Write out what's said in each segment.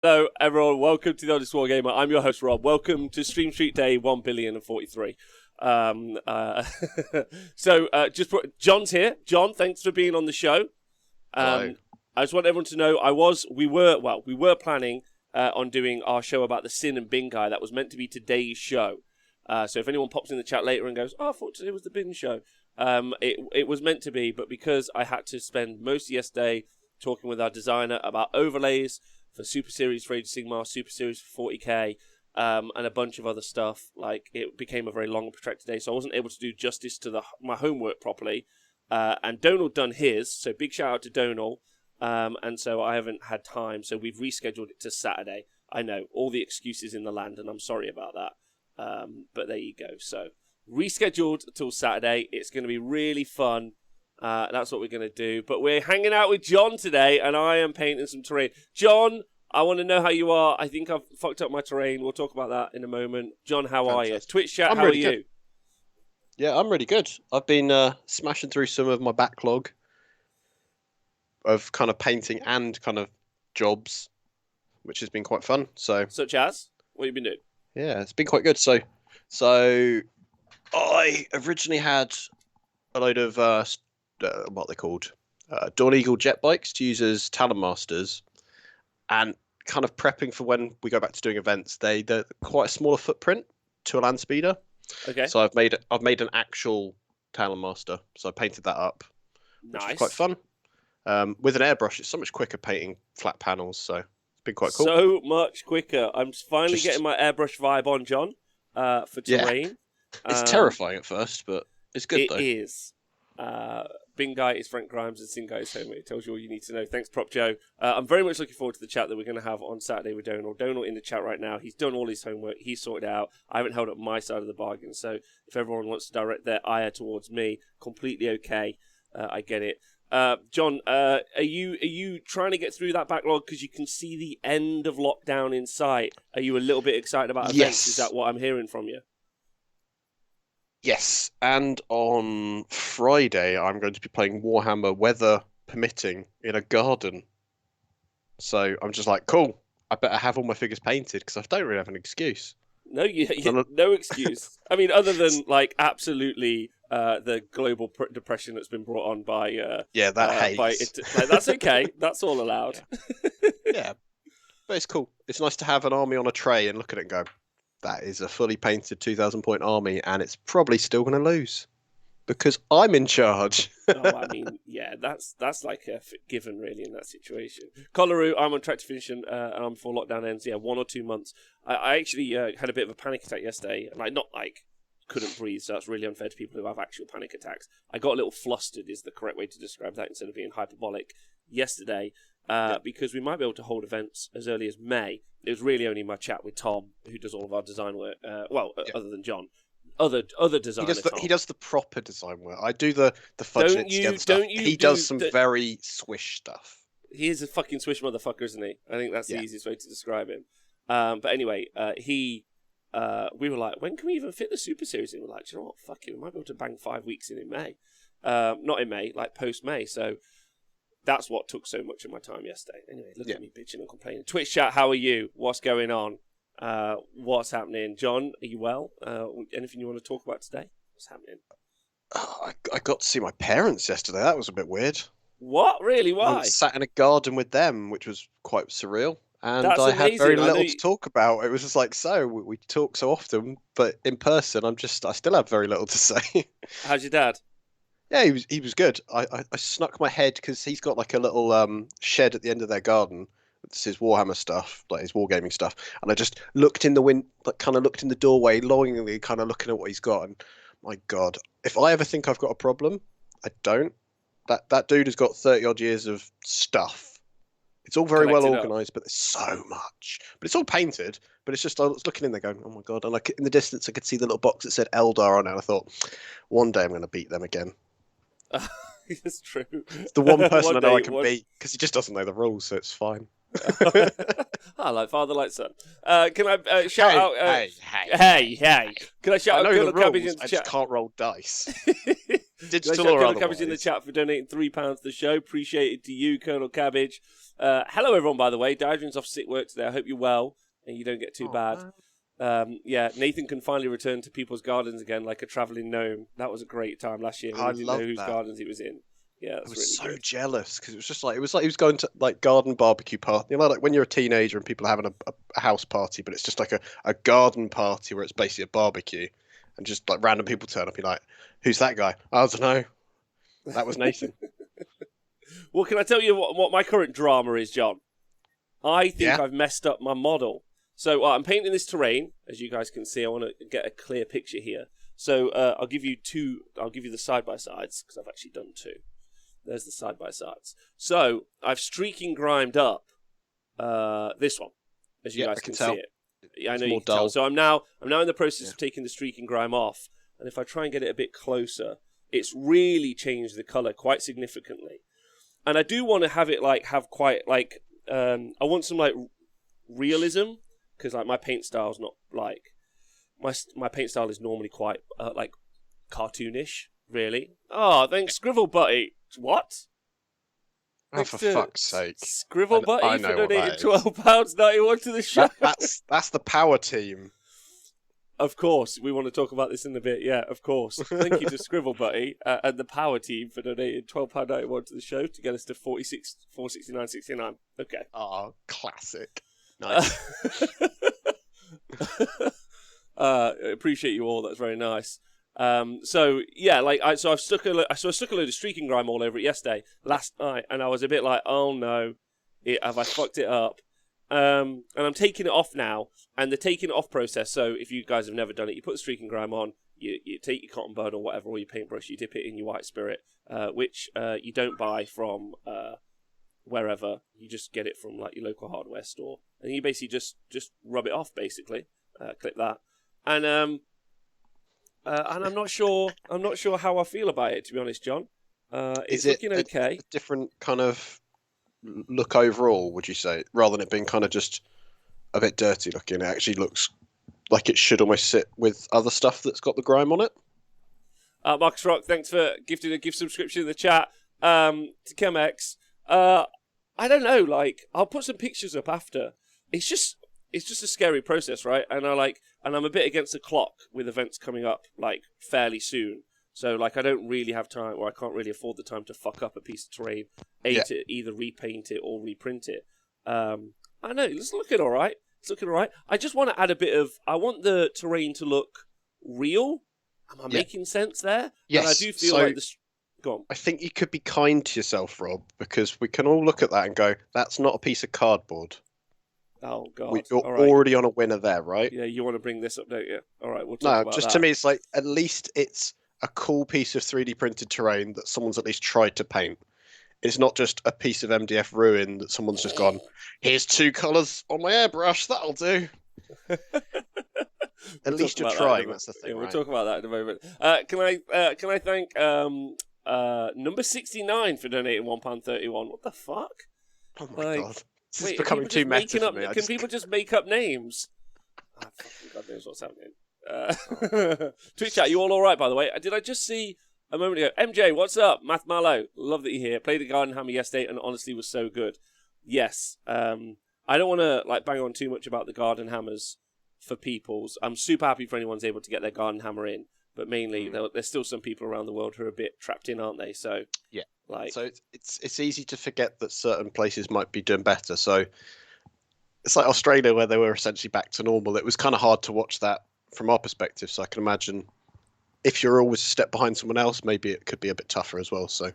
Hello, everyone. Welcome to the Oldest Wargamer. I'm your host, Rob. Welcome to Stream Street Day 1,043,000,043. John's here. John, thanks for being on the show. Hello. I just want everyone to know we were planning on doing our show about the Sin and Bin guy. That was meant to be today's show. So if anyone pops in the chat later and goes, "Oh, I thought today was the Bin show," it was meant to be, but because I had to spend most of yesterday talking with our designer about overlays for Super Series for Age of Sigmar, Super Series for 40k, and a bunch of other stuff. Like, it became a very long and protracted day, so I wasn't able to do justice to my homework properly. And Donald done his, so big shout out to Donald. And so I haven't had time, so we've rescheduled it to Saturday. I know, all the excuses in the land, and I'm sorry about that. But there you go. So, rescheduled till Saturday. It's going to be really fun. That's what we're going to do. But we're hanging out with John today, and I am painting some terrain. John, I want to know how you are. I think I've fucked up my terrain. We'll talk about that in a moment. John, how are you? Twitch chat, how are you? Good. Yeah, I'm really good. I've been smashing through some of my backlog of kind of painting and kind of jobs, which has been quite fun. Such as? What have you been doing? Yeah, it's been quite good. So I originally had a load of what they're called, Dawn Eagle jet bikes to use as Talon Masters, and kind of prepping for when we go back to doing events. They're quite a smaller footprint to a land speeder. Okay. So I've made an actual Talon Master. So I painted that up, which was quite fun. With an airbrush, it's so much quicker painting flat panels. So it's been quite cool. So much quicker. I'm finally getting my airbrush vibe on, John, for terrain. Yeah. It's terrifying at first, but it's good though. It is. Bin Guy is Frank Grimes and Sin Guy is Homer. It tells you all you need to know. Thanks, Prop Joe. I'm very much looking forward to the chat that we're going to have on Saturday with Donald. Donald in the chat right now. He's done all his homework. He's sorted it out. I haven't held up my side of the bargain. So if everyone wants to direct their ire towards me, completely okay. I get it. John, are you trying to get through that backlog because you can see the end of lockdown in sight? Are you a little bit excited about events? Yes. Is that what I'm hearing from you? Yes, and on Friday I'm going to be playing Warhammer, weather permitting, in a garden. So I'm just like, cool, I better have all my figures painted because I don't really have an excuse. No, no excuse. I mean, other than, like, absolutely the global depression that's been brought on by... haze. That's okay. That's all allowed. Yeah, but it's cool. It's nice to have an army on a tray and look at it and go, that is a fully painted 2,000-point army, and it's probably still going to lose because I'm in charge. I mean, yeah, that's like a given, really, in that situation. Collaroo, I'm on track to finish, and I'm before lockdown ends. Yeah, 1 or 2 months. I actually had a bit of a panic attack yesterday, and not couldn't breathe, so that's really unfair to people who have actual panic attacks. I got a little flustered, is the correct way to describe that, instead of being hyperbolic yesterday. Because we might be able to hold events as early as May. It was really only my chat with Tom, who does all of our design work. Other than John, other designer. He does the proper design work. I do the fudging it together stuff. He does some very swish stuff. He is a fucking swish motherfucker, isn't he? I think that's the easiest way to describe him. But anyway, we were like, when can we even fit the Super Series in? We're like, do you know what? Fuck it, we might be able to bang 5 weeks in May. Not in May, like post-May. So that's what took so much of my time yesterday. Anyway, look at me bitching and complaining. Twitch chat, how are you? What's going on? What's happening? John, are you well? Anything you want to talk about today? What's happening? I got to see my parents yesterday. That was a bit weird. What? Really? Why? I sat in a garden with them, which was quite surreal. And That's I had very amazing. little to talk about. It was just like, we talk so often, but in person, I still have very little to say. How's your dad? Yeah, he was good. I snuck my head because he's got like a little shed at the end of their garden. This is Warhammer stuff, like his wargaming stuff. And I just looked in the looked in the doorway, longingly, kind of looking at what he's got. And my God, if I ever think I've got a problem, I don't. That dude has got 30 odd years of stuff. It's all very well organised, but there's so much. But it's all painted. But it's just, I was looking in there going, oh my God. And like in the distance, I could see the little box that said Eldar on it. And I thought, one day I'm going to beat them again. It's true. It's the one person I know I can beat because he just doesn't know the rules, so it's fine. Like father, like son. Can I shout out? Hey! Can I shout out Colonel Cabbage in the chat? I just can't roll dice. Digital or otherwise. Cabbage in the chat for donating £3 to the show. Appreciate it to you, Colonel Cabbage. Hello, everyone, by the way. Diadrin's off sick work today. I hope you're well and you don't get too bad. Yeah, Nathan can finally return to people's gardens again like a travelling gnome. That was a great time last year when he didn't know whose gardens he was in. Yeah, that's I was really so good. jealous because it was like he was going to like garden barbecue party. You know, like when you're a teenager and people are having a house party, but it's just like a garden party where it's basically a barbecue, and just like random people turn up. You're like, who's that guy? I don't know. That was Nathan. Well, can I tell you what my current drama is, John? I think I've messed up my model. So I'm painting this terrain, as you guys can see. I want to get a clear picture here. So I'll give you the side-by-sides, because I've actually done two. There's the side-by-sides. So I've streaking grimed up this one, as you guys can see it. Yeah, I know you can tell. So I'm now in the process of taking the streaking grime off. And if I try and get it a bit closer, it's really changed the color quite significantly. And I do want to have it have quite I want some realism, because my paint style's not my paint style is normally quite cartoonish, really. Oh, thanks, Scrivo Buddy. What? Oh, for fuck's sake! Scrivo Buddy for donating £12.91 to the show. That's the power team. Of course, we want to talk about this in a bit. Yeah, of course. Thank you to Scrivo Buddy and the power team for donating £12.91 to the show to get us to 469.69. Okay. Oh, classic. Nice. Appreciate you all. That's very nice. So yeah, I stuck a load of streaking grime all over it yesterday, last night, and I was a bit like, oh no, have I fucked it up? And I'm taking it off now, and the taking it off process. So if you guys have never done it, you put the streaking grime on, you take your cotton bud or whatever, or your paintbrush, you dip it in your white spirit, which you don't buy from wherever. You just get it from your local hardware store, and you basically just rub it off, basically, clip that, and I'm not sure how I feel about it, to be honest, John. It's looking okay. A different kind of look overall, would you say, rather than it being kind of just a bit dirty looking? It actually looks like it should almost sit with other stuff that's got the grime on it. Marcus Rock, thanks for gifting a gift subscription in the chat. To Chemex, I don't know. I'll put some pictures up after. It's just a scary process, right? And I'm a bit against the clock with events coming up fairly soon. So I don't really have time, or I can't really afford the time to fuck up a piece of terrain, to either repaint it or reprint it. I don't know, it's looking all right. I just want to add I want the terrain to look real. Am I making sense there? Yes. And I do feel go on. I think you could be kind to yourself, Rob, because we can all look at that and go, that's not a piece of cardboard. Oh, God. We're already on a winner there, right? Yeah, you want to bring this up, don't you? All right, we'll talk about that. No, just to me, it's at least it's a cool piece of 3D printed terrain that someone's at least tried to paint. It's not just a piece of MDF ruin that someone's just gone, here's 2 colours on my airbrush, that'll do. At least you're trying, that's the thing, We'll right? talk about that in a moment. Can I thank number 69 for donating £1.31? What the fuck? Oh my God. This is becoming too meta for me. Can people just make up names? Oh, fucking God knows what's happening. Twitch chat, you all right, by the way? Did I just see a moment ago? MJ, what's up? Math Mallow, love that you're here. Played the Garden Hammer yesterday and honestly was so good. Yes. I don't want to bang on too much about the Garden Hammers for peoples. I'm super happy for anyone's able to get their Garden Hammer in, but mainly there's still some people around the world who are a bit trapped in, aren't they? So yeah. So it's easy to forget that certain places might be doing better. So it's like Australia, where they were essentially back to normal. It was kind of hard to watch that from our perspective. So I can imagine if you're always a step behind someone else, maybe it could be a bit tougher as well. So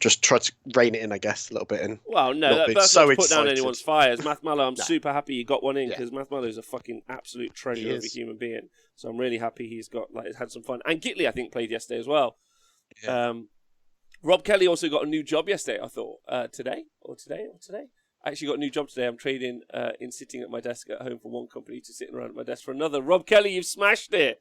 just try to rein it in, I guess, a little bit. And well, no, that's not to put down anyone's fires. Math Mallow, I'm super happy you got one in, because Math Mallow is a fucking absolute treasure of a human being. So I'm really happy he's had some fun. And Gitley, I think, played yesterday as well. Yeah. Rob Kelly also got a new job yesterday, I thought. Today. I actually got a new job today. I'm trading in sitting at my desk at home for one company to sitting around at my desk for another. Rob Kelly, you've smashed it.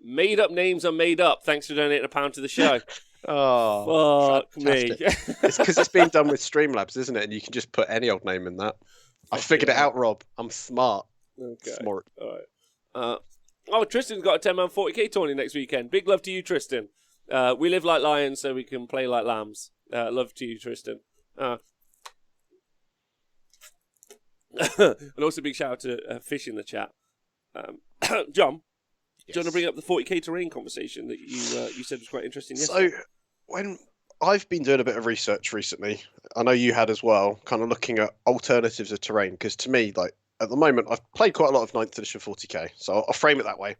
Made up names are made up. Thanks for donating £1 to the show. Oh, fuck me. It's because it's being done with Streamlabs, isn't it? And you can just put any old name in that. I figured it out, Rob. I'm smart. Okay. Smart. All right. Tristan's got a 10-man 40k tourney next weekend. Big love to you, Tristan. We live like lions so we can play like lambs. Love to you, Tristan. And also big shout out to Fish in the chat. John, do you want to bring up the 40k terrain conversation that you said was quite interesting yesterday? So when I've been doing a bit of research recently, I know you had as well, kind of looking at alternatives of terrain. Because to me, like at the moment, I've played quite a lot of 9th edition 40k, so I'll frame it that way.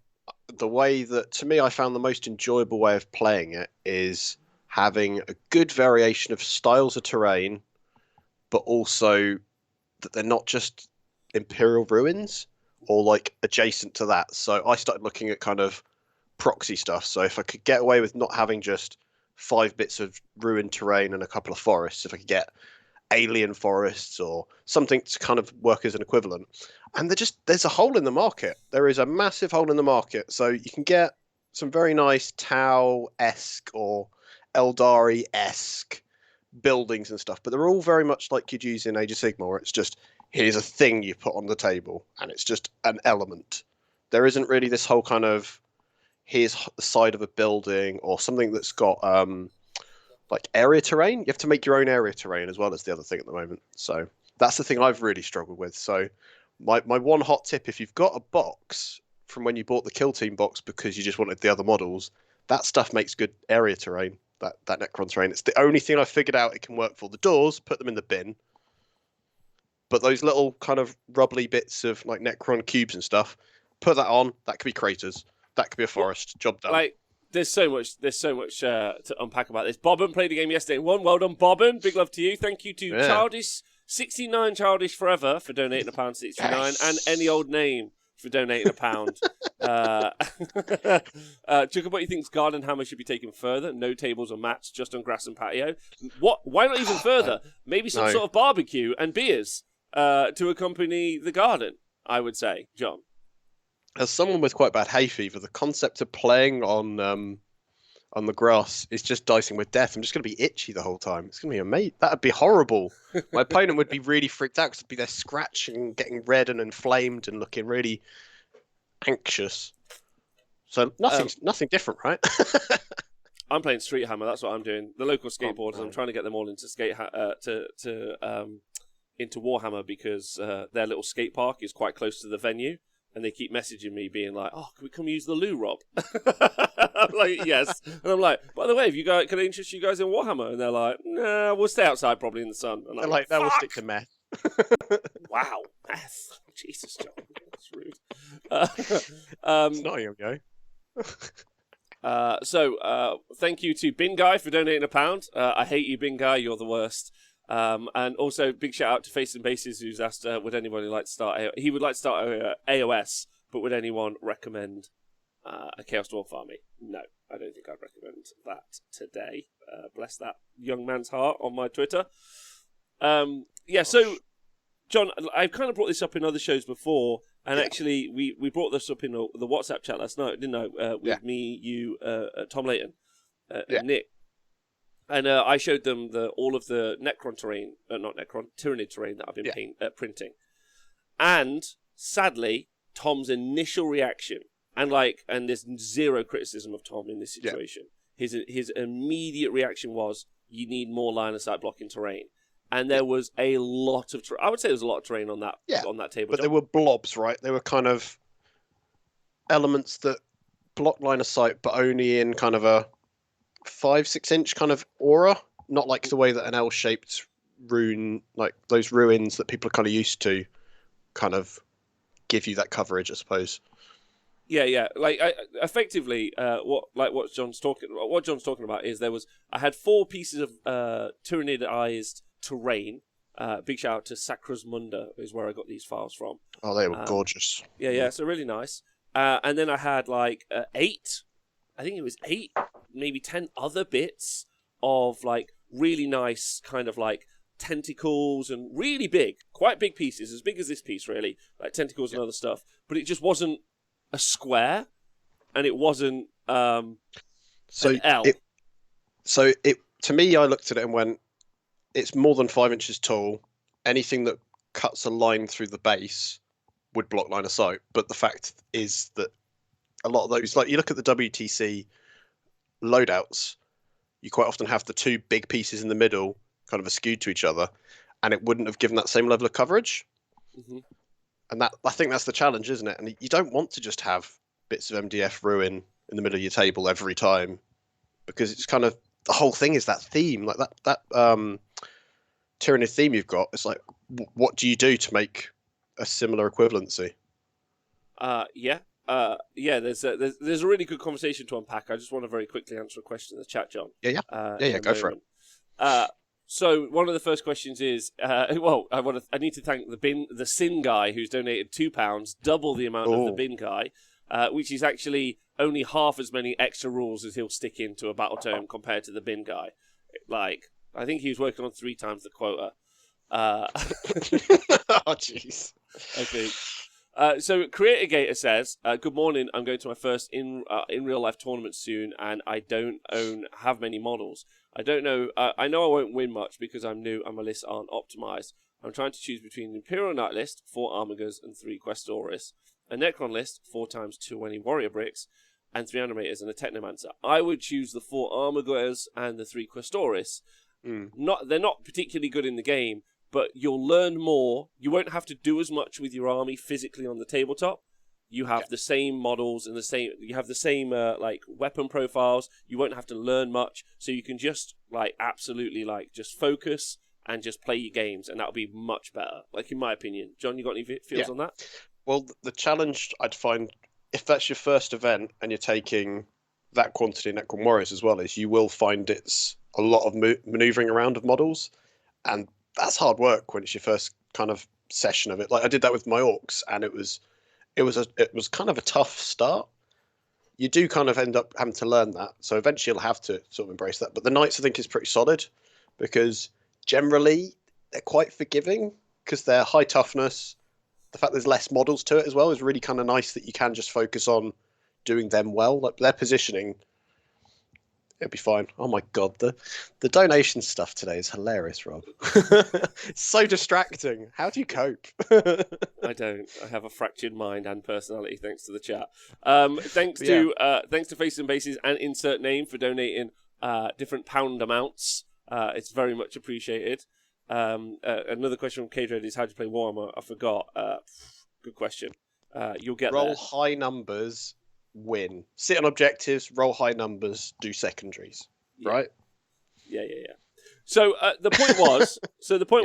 The way that to me I found the most enjoyable way of playing it is having a good variation of styles of terrain, but also that they're not just Imperial ruins or like adjacent to that. So I started looking at kind of proxy stuff. So if I could get away with not having just 5 bits of ruined terrain and a couple of forests, if I could get alien forests or something to kind of work as an equivalent. And there's a hole in the market. There is a massive hole in the market. So you can get some very nice Tau-esque or Eldari-esque buildings and stuff, but they're all very much like you'd use in Age of Sigmar, where it's just here's a thing you put on the table and it's just an element. There isn't really this whole kind of here's the side of a building or something that's got like area terrain. You have to make your own area terrain as well as the other thing at the moment. So that's the thing I've really struggled with. So my one hot tip, if you've got a box from when you bought the Kill Team box because you just wanted the other models, that stuff makes good area terrain, that Necron terrain. It's the only thing I figured out it can work for. The doors, put them in the bin. But those little kind of rubbly bits of like Necron cubes and stuff, put that on. That could be craters. That could be a forest. Job done. Like, there's so much to unpack about this. Bobbin played the game yesterday and won. Well done, Bobbin. Big love to you. Thank you to Childish69 Childish Forever for donating £1.69 and Any Old Name for donating £1. Jacob, what you think Garden Hammer should be taken further? No tables or mats, just on grass and patio. What? Why not even further? Maybe some sort of barbecue and beers to accompany the garden, I would say, John. As someone with quite bad hay fever, the concept of playing on the grass is just dicing with death. I'm just going to be itchy the whole time. It's going to be amazing. That'd be horrible. My opponent would be really freaked out because they'd be there scratching, getting red and inflamed and looking really anxious. So nothing different, right? I'm playing Street Hammer. That's what I'm doing. The local skateboarders. I'm trying to get them all into into Warhammer because their little skate park is quite close to the venue. And they keep messaging me being like, "Oh, can we come use the loo, Rob?" I'm like, "Yes." And I'm like, "By the way, can I interest you guys in Warhammer?" And they're like, "Nah, we'll stay outside probably in the sun." And I'm like, "No, we'll stick to meth." Wow, meth! Jesus, John, that's rude. It's not a go. So thank you to Bin Guy for donating £1. I hate you, Bin Guy. You're the worst. And also big shout out to Face and Bases, who's asked, would anyone like to start? He would like to start AOS, but would anyone recommend a Chaos Dwarf army? No, I don't think I'd recommend that today. Bless that young man's heart on my Twitter. So John, I've kind of brought this up in other shows before, and actually we brought this up in the WhatsApp chat last night, didn't I? With me, you, Tom Layton, and Nick. And I showed them all of the Necron terrain, Tyranid terrain that I've been printing. And sadly, Tom's initial reaction, and there's zero criticism of Tom in this situation. His immediate reaction was, "You need more line of sight blocking terrain." And there was a lot of I would say there was a lot of terrain on that table. But they were blobs, right? They were kind of elements that block line of sight, but only in kind of a 5-6 inch kind of aura, not like the way that an L-shaped rune, like those ruins that people are kind of used to, kind of give you that coverage, I suppose. Yeah. Effectively, what John's talking about is I had 4 pieces of Tyranidized terrain. Big shout out to Sacras Munda is where I got these files from. Oh, they were gorgeous. Yeah, so really nice. And then I had 8. I think it was 8, maybe 10 other bits of really nice kind of tentacles and really big, quite big pieces, as big as this piece really, like tentacles and other stuff. But it just wasn't a square, and it wasn't an L. To me, I looked at it and went, it's more than 5 inches tall. Anything that cuts a line through the base would block line of sight. But the fact is that a lot of those, you look at the WTC loadouts, you quite often have the 2 big pieces in the middle kind of skewed to each other, and it wouldn't have given that same level of coverage. Mhm. And that, I think that's the challenge, isn't it? And you don't want to just have bits of MDF ruin in the middle of your table every time, because it's kind of the whole thing is that theme, like that Tyranid theme you've got. It's like, what do you do to make a similar equivalency? Yeah. Yeah, there's a really good conversation to unpack. I just want to very quickly answer a question in the chat, John. Yeah, In a go for it. So one of the first questions is, well, I need to thank the Sin guy who's donated £2, double the amount of the Bin guy, which is actually only half as many extra rules as he'll stick into a battle tome compared to the Bin guy. Like, I think he was working on 3 times the quota. Oh, jeez. I think. So Creator Gator says, "Good morning. I'm going to my first in real life tournament soon, and I don't have many models. I don't know. I know I won't win much because I'm new and my lists aren't optimized. I'm trying to choose between an Imperial Knight list, 4 Armigers and 3 Questoris, a Necron list, 4 times 20 Warrior Bricks, and 3 Animators and a Technomancer. I would choose the 4 Armigers and the 3 Questoris. They're not particularly good in the game." But you'll learn more. You won't have to do as much with your army physically on the tabletop. You have the same models and you have the same like weapon profiles. You won't have to learn much, so you can just like absolutely like just focus and just play your games, and that'll be much better. Like in my opinion, John, you got any feels on that? Well, the challenge I'd find, if that's your first event and you're taking that quantity of Necron Warriors as well, is you will find it's a lot of maneuvering around of models, and that's hard work when it's your first kind of session of it. Like I did that with my orcs, and it was kind of a tough start. You do kind of end up having to learn that, so eventually you'll have to sort of embrace that. But the knights, I think, is pretty solid because generally they're quite forgiving because they're high toughness. The fact there's less models to it as well is really kind of nice that you can just focus on doing them well. Like their positioning, it'll be fine. Oh my god, the donation stuff today is hilarious, Rob. It's so distracting. How do you cope? I don't. I have a fractured mind and personality thanks to the chat. Thanks to Faces and Bases and Insert Name for donating different pound amounts. It's very much appreciated. Another question from K-Dread is how do you play Warhammer? I forgot. Good question. You'll get roll there. High numbers, win. Sit on objectives, roll high numbers, do secondaries. Right? Yeah. So the point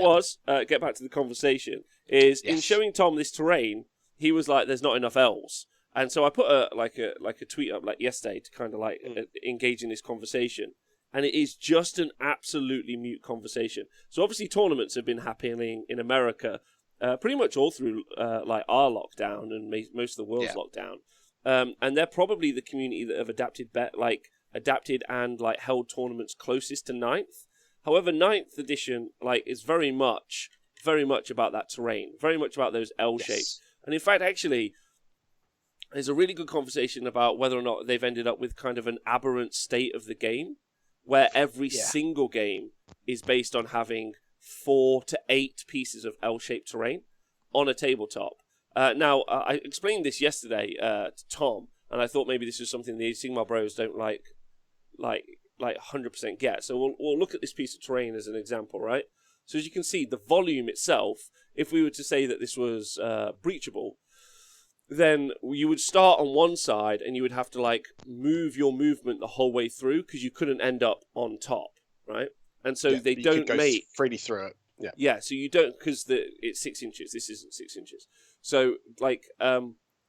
was, get back to the conversation, is in showing Tom this terrain, he was like, "There's not enough elves," and so I put a tweet up like yesterday to kind of like engage in this conversation, and it is just an absolutely mute conversation. So obviously tournaments have been happening in America, pretty much all through like our lockdown and most of the world's lockdown, and they're probably the community that have adapted and like held tournaments closest to 9th. However, 9th edition like is very much about that terrain, very much about those L shapes. And in fact, actually, there's a really good conversation about whether or not they've ended up with kind of an aberrant state of the game, where every single game is based on having 4 to 8 pieces of L-shaped terrain on a tabletop. Now, I explained this yesterday to Tom, and I thought maybe this was something the Sigmar Bros don't like 100% get. So we'll look at this piece of terrain as an example, right? So as you can see, the volume itself, if we were to say that this was breachable, then you would start on one side and you would have to like move your movement the whole way through because you couldn't end up on top, right? And so they don't make freely through it. Yeah, so you don't because it's 6 inches. This isn't 6 inches. So like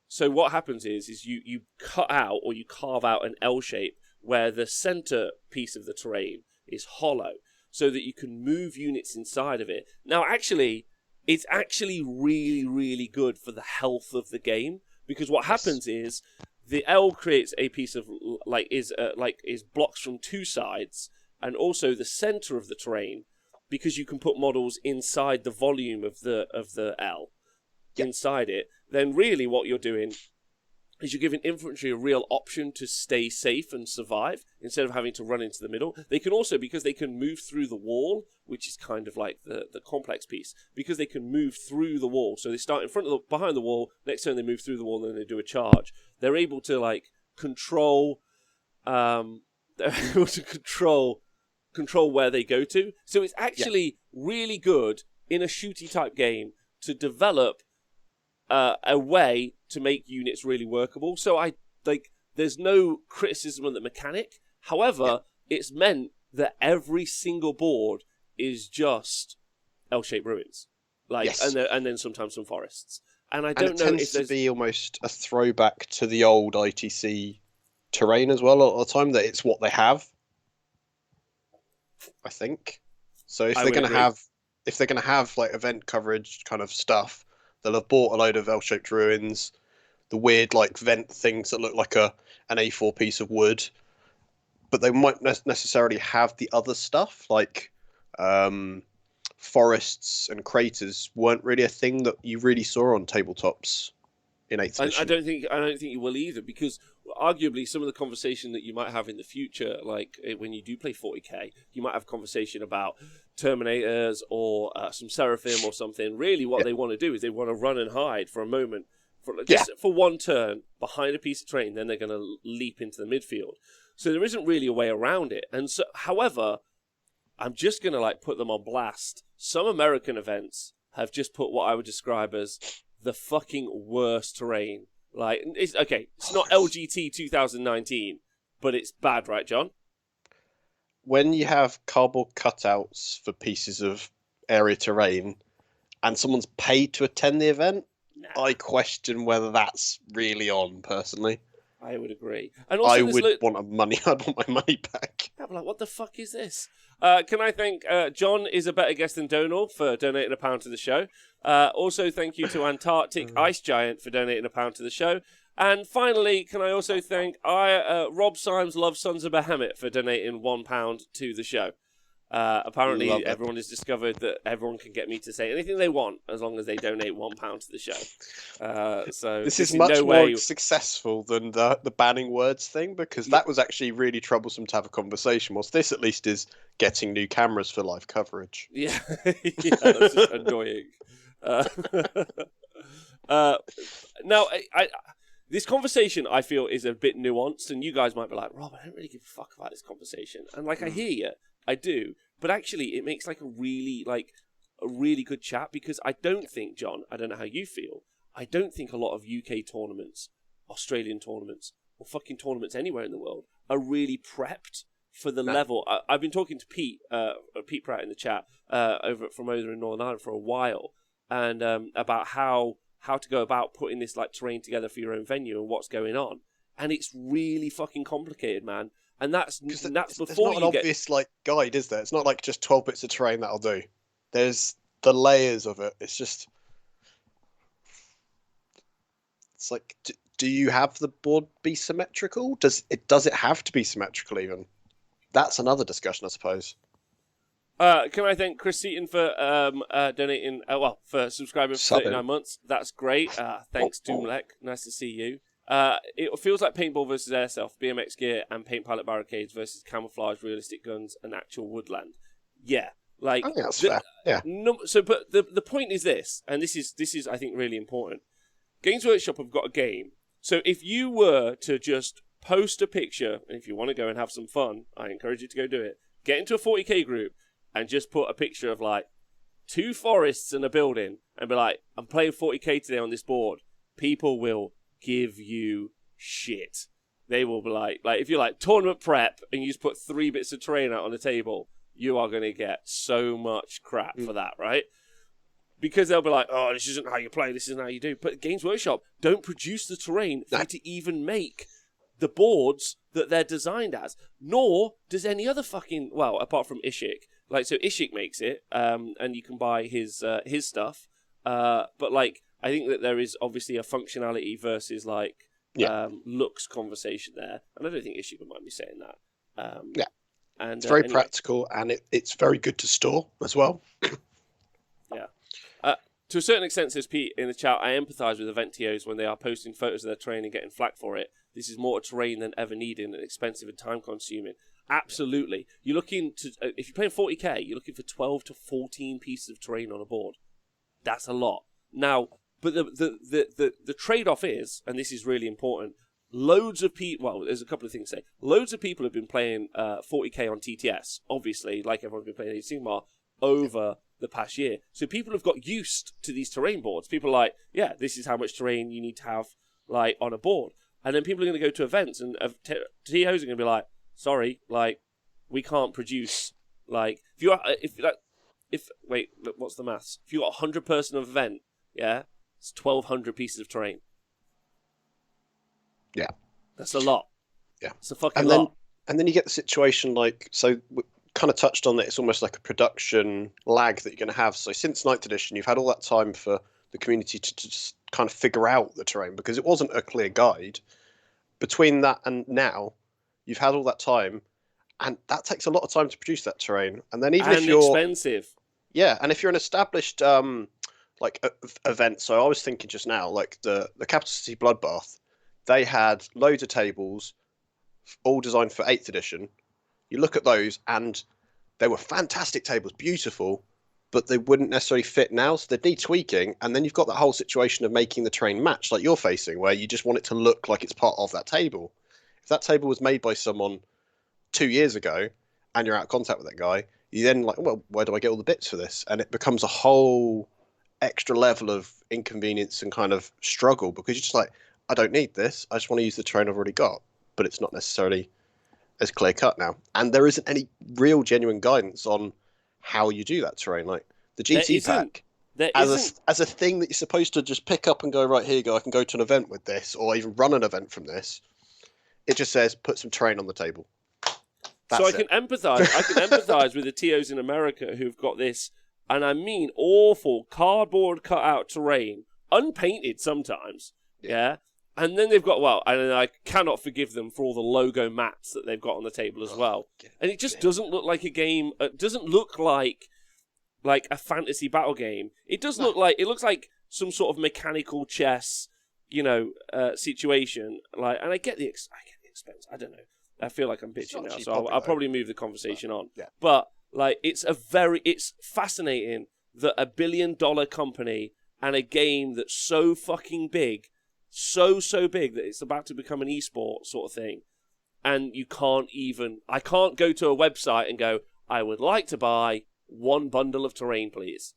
so what happens is you cut out or you carve out an L shape where the center piece of the terrain is hollow so that you can move units inside of it. Now, actually, it's actually really, really good for the health of the game because what happens is the L creates a piece of is blocks from 2 sides and also the center of the terrain because you can put models inside the volume of the L inside it. Then really what you're doing is you're giving infantry a real option to stay safe and survive instead of having to run into the middle. They can also, because they can move through the wall, which is kind of like the complex piece, because they can move through the wall. So they start behind the wall, next turn they move through the wall, and then they do a charge. They're able to like control where they go to. So it's actually really good in a shooty type game to develop a way to make units really workable. So there's no criticism of the mechanic. However, it's meant that every single board is just L-shaped ruins, and then sometimes some forests. And I don't know if tends to be almost a throwback to the old ITC terrain as well. A lot of the time, that it's what they have. I think so. If they're going to have like event coverage kind of stuff, they'll have bought a load of L-shaped ruins, the weird like vent things that look like an A4 piece of wood, but they might necessarily have the other stuff like forests and craters weren't really a thing that you really saw on tabletops in 8th edition. I don't think you will either, because arguably some of the conversation that you might have in the future, like when you do play 40k, you might have a conversation about Terminators or some Seraphim or something. Really what they want to do is they want to run and hide for a moment, for one turn behind a piece of terrain, then they're going to leap into the midfield. So there isn't really a way around it. And so, however, I'm just going to put them on blast. Some American events have just put what I would describe as the fucking worst terrain. It's not LGT 2019, but it's bad, right, John? When you have cardboard cutouts for pieces of area terrain and someone's paid to attend the event, I question whether that's really on, personally. I would agree. And also I'd want my money back. Yeah, what the fuck is this? Can I thank John is a better guest than Donal for donating £1 to the show. Also, thank you to Antarctic Ice Giant for donating £1 to the show. And finally, can I also thank Rob Symes Love Sons of Behemoth for donating £1 to the show. Apparently, everyone has discovered that everyone can get me to say anything they want as long as they donate £1 to the show. So this is much more successful than the banning words thing, because that was actually really troublesome to have a conversation. Whilst this, at least, is getting new cameras for live coverage. Yeah, that's just annoying. Now, this conversation, I feel, is a bit nuanced, and you guys might be like, Rob, I don't really give a fuck about this conversation. And I hear you. I do, but actually it makes a really good chat, because I don't think, John, I don't know how you feel, I don't think a lot of UK tournaments, Australian tournaments, or fucking tournaments anywhere in the world are really prepped for the level. I've been talking to Pete Pratt in the chat from over in Northern Ireland for a while, and about how to go about putting this terrain together for your own venue and what's going on, and it's really fucking complicated, man. And that's before there's not an obvious guide, is there? It's not just 12 bits of terrain that'll do. There's the layers of it. It's just, it's do you have the board be symmetrical? Does it have to be symmetrical even? That's another discussion, I suppose. Can I thank Chris Seaton for donating? For subscribing for 39 months. That's great. Thanks, Doomlek. Nice to see you. It feels like paintball versus airsoft, BMX gear, and paint palette barricades versus camouflage, realistic guns, and actual woodland. Yeah, I think that's fair. Yeah. But the point is this, and this is I think really important. Games Workshop have got a game. So if you were to just post a picture, and if you want to go and have some fun, I encourage you to go do it. Get into a 40k group and just put a picture of 2 forests and a building, and be like, I'm playing 40k today on this board. People will give you shit. They will be like if you're tournament prep and you just put 3 bits of terrain out on the table, you are going to get so much crap for that, right? Because they'll be like, oh, this isn't how you play, this isn't how you do. But Games Workshop don't produce the terrain for you to even make the boards that they're designed as. Nor does any other fucking, apart from Ishik. So Ishik makes it, and you can buy his stuff. But I think that there is obviously a functionality versus looks conversation there, and I don't think Ishii would mind me saying that. And it's very practical, and it's very good to store as well. Yeah. To a certain extent, says Pete in the chat, I empathise with event TOs when they are posting photos of their terrain and getting flack for it. This is more terrain than ever needed and expensive and time consuming. Absolutely. You're looking to, if you're playing 40k, you're looking for 12 to 14 pieces of terrain on a board. That's a lot. Now, but the trade-off is, and this is really important, loads of people, there's a couple of things to say. Loads of people have been playing 40k on TTS, obviously, like everyone's been playing Sigmar, over the past year. So people have got used to these terrain boards. People are like, yeah, this is how much terrain you need to have like on a board. And then people are going to go to events, and TOs are going to be like, sorry, like, we can't produce, like, wait, look, what's the maths? If you got a 100-person event, yeah, it's 1,200 pieces of terrain. Yeah. That's a lot. Yeah. It's a fucking lot. And then you get the situation like, so we kind of touched on that it's almost like a production lag that you're going to have. So since 9th edition, you've had all that time for the community to just kind of figure out the terrain, because it wasn't a clear guide. Between that and now, you've had all that time, and that takes a lot of time to produce that terrain. And then even if you're expensive. Yeah, and if you're an established event, so I was thinking just now, like the Capital City Bloodbath, they had loads of tables, all designed for 8th edition. You look at those, and they were fantastic tables, beautiful, but they wouldn't necessarily fit now, so they'd need tweaking. And then you've got that whole situation of making the terrain match, like you're facing, where you just want it to look like it's part of that table. If that table was made by someone 2 years ago, and you're out of contact with that guy, you then like, well, where do I get all the bits for this? And it becomes a whole extra level of inconvenience and kind of struggle, because you're just like, I don't need this. I just want to use the terrain I've already got. But it's not necessarily as clear cut now. And there isn't any real genuine guidance on how you do that terrain. Like the GT pack, as a thing that you're supposed to just pick up and go, right, here you go, I can go to an event with this, or even run an event from this. It just says, put some terrain on the table. So I can empathise with the TOs in America who've got this, and I mean awful cardboard cutout terrain, unpainted sometimes, yeah? And then they've got, and I cannot forgive them for all the logo mats that they've got on the table as well. And it just doesn't look like a game, it doesn't look like a fantasy battle game. It does look like, it looks like some sort of mechanical chess, situation. Like, and I get the expense, I don't know. I feel like I'm bitching now, so I'll probably move the conversation on. Yeah. But like, it's fascinating that $1 billion company and a game that's so fucking big, so big that it's about to become an esport sort of thing, and I can't go to a website and go, I would like to buy one bundle of terrain, please.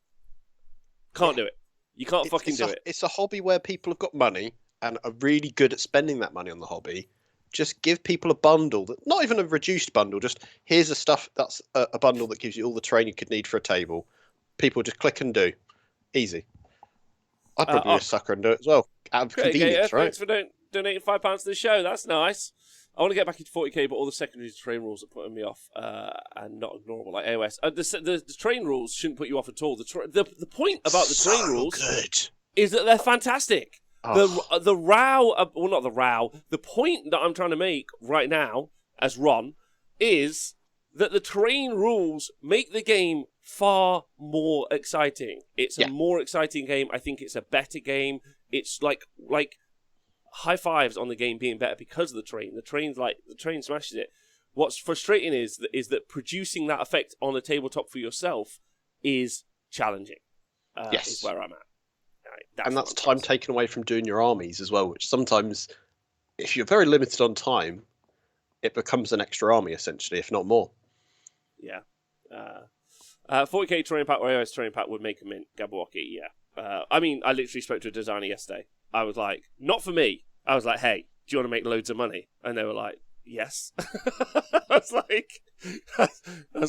Can't do it. You can't do it. It's a hobby where people have got money and are really good at spending that money on the hobby. Just give people a bundle, not even a reduced bundle, just here's a stuff that's a bundle that gives you all the terrain you could need for a table. People just click and do. Easy. I'd probably be a sucker and do it as well. Out of convenience, right? Thanks for donating £5 to the show. That's nice. I want to get back into 40k, but all the secondary terrain rules are putting me off and not ignorable like AOS. The terrain rules shouldn't put you off at all. The point about the terrain rules is that they're fantastic. Oh. The row, well, not the row. The point that I'm trying to make right now, as Ron, is that the terrain rules make the game far more exciting. It's a more exciting game. I think it's a better game. It's like high fives on the game being better because of the terrain. The terrain smashes it. What's frustrating is that producing that effect on the tabletop for yourself is challenging. Is where I'm at. And that's time taken away from doing your armies as well, which sometimes, if you're very limited on time, it becomes an extra army, essentially, if not more. Yeah. 40k terrain pack or AOS terrain pack would make a mint. Gabawaki, yeah. I mean, I literally spoke to a designer yesterday. I was like, not for me. I was like, hey, do you want to make loads of money? And they were like, yes. I was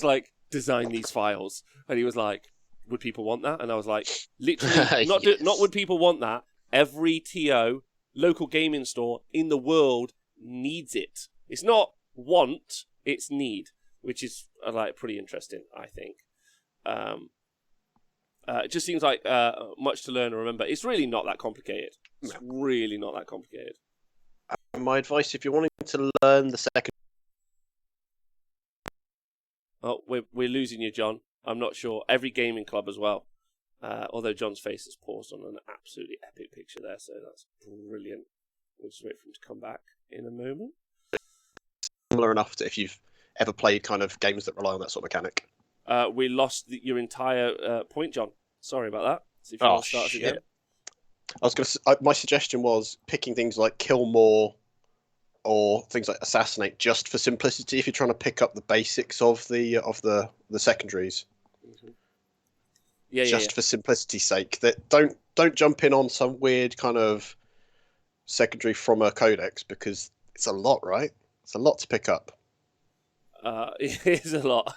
like, design these files. And he was like, would people want that? And I was like, literally, not would people want that. Every TO, local gaming store in the world needs it. It's not want, it's need, which is like pretty interesting, I think. It just seems like much to learn and remember. It's really not that complicated. It's really not that complicated. My advice, if you're wanting to learn the second... Oh, we're losing you, John. I'm not sure. Every gaming club as well. Although John's face is paused on an absolutely epic picture there, so that's brilliant. We'll just wait for him to come back in a moment. Similar enough to if you've ever played kind of games that rely on that sort of mechanic. We lost your entire point, John. Sorry about that. See if you want to start us again. I was going to. My suggestion was picking things like kill more, or things like assassinate, just for simplicity. If you're trying to pick up the basics of the secondaries. Yeah. just for simplicity's sake. That don't jump in on some weird kind of secondary from a codex, because it's a lot, right? It's a lot to pick up. It is a lot.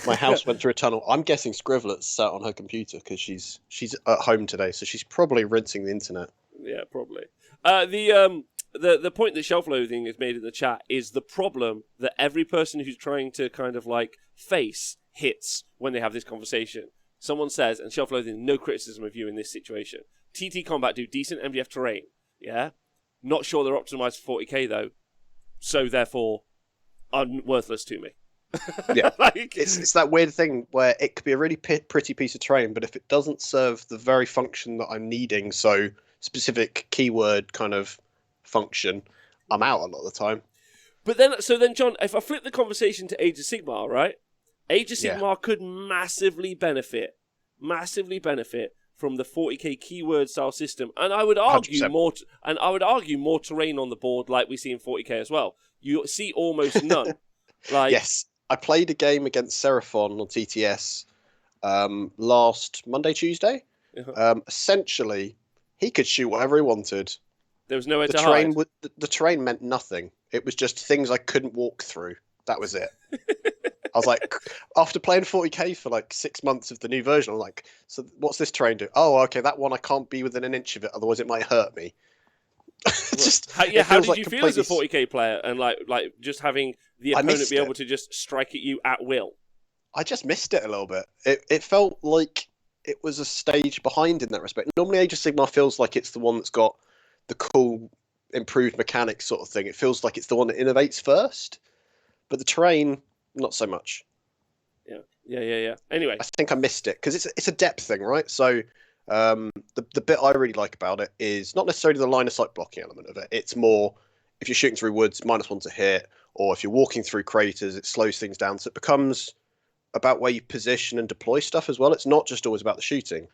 My house went through a tunnel. I'm guessing Scrivelet's sat on her computer because she's at home today, so she's probably rinsing the internet. Yeah, probably. The point that shelf loathing has made in the chat is the problem that every person who's trying to kind of like face hits when they have this conversation. Someone says, and shelf loathing, no criticism of you in this situation. TT Combat do decent MDF terrain, yeah? Not sure they're optimized for 40k though, so therefore worthless to me. Yeah, like, it's that weird thing where it could be a really pretty piece of terrain, but if it doesn't serve the very function that I'm needing, so specific keyword kind of function, I'm out a lot of the time. But then, John, if I flip the conversation to Age of Sigmar, right? Age of Sigmar could massively benefit from the 40k keyword style system, and I would argue 100%. more terrain on the board, like we see in 40k as well. You see almost none. Like, yes, I played a game against Seraphon on TTS last Monday, Tuesday. Essentially, he could shoot whatever he wanted. There was nowhere to hide. The terrain meant nothing. It was just things I couldn't walk through. That was it. I was like, after playing 40k for like 6 months of the new version, I'm like, so what's this terrain do? Oh, okay, that one I can't be within an inch of it, otherwise it might hurt me. How did you feel as a 40k player, and like just having the opponent be able to just strike at you at will? I just missed it a little bit. It felt like it was a stage behind in that respect. Normally, Age of Sigmar feels like it's the one that's got the cool, improved mechanics sort of thing. It feels like it's the one that innovates first, but the terrain, not so much. Yeah. Anyway, I think I missed it because it's a depth thing, right? So the bit I really like about it is not necessarily the line of sight blocking element of it. It's more if you're shooting through woods, -1 to hit, or if you're walking through craters, it slows things down. So it becomes about where you position and deploy stuff as well. It's not just always about the shooting.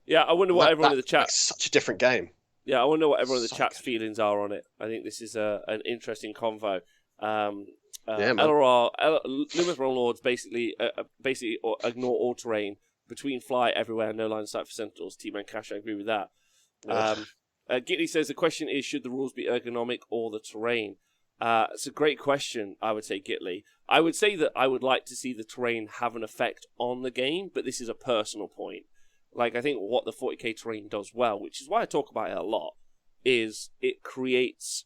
Yeah, I wonder what everyone in the chat. It's such a different game. Yeah, I wonder what everyone in the chat's feelings are on it. I think this is an interesting convo. Loomis Lords basically ignore all terrain between fly everywhere, no line of sight for sentinels. T-Man Cash, I agree with that. Gitley says the question is, should the rules be ergonomic or the terrain? It's a great question, I would say, Gitley. I would say that I would like to see the terrain have an effect on the game, but this is a personal point. Like, I think what the 40k terrain does well, which is why I talk about it a lot, is it creates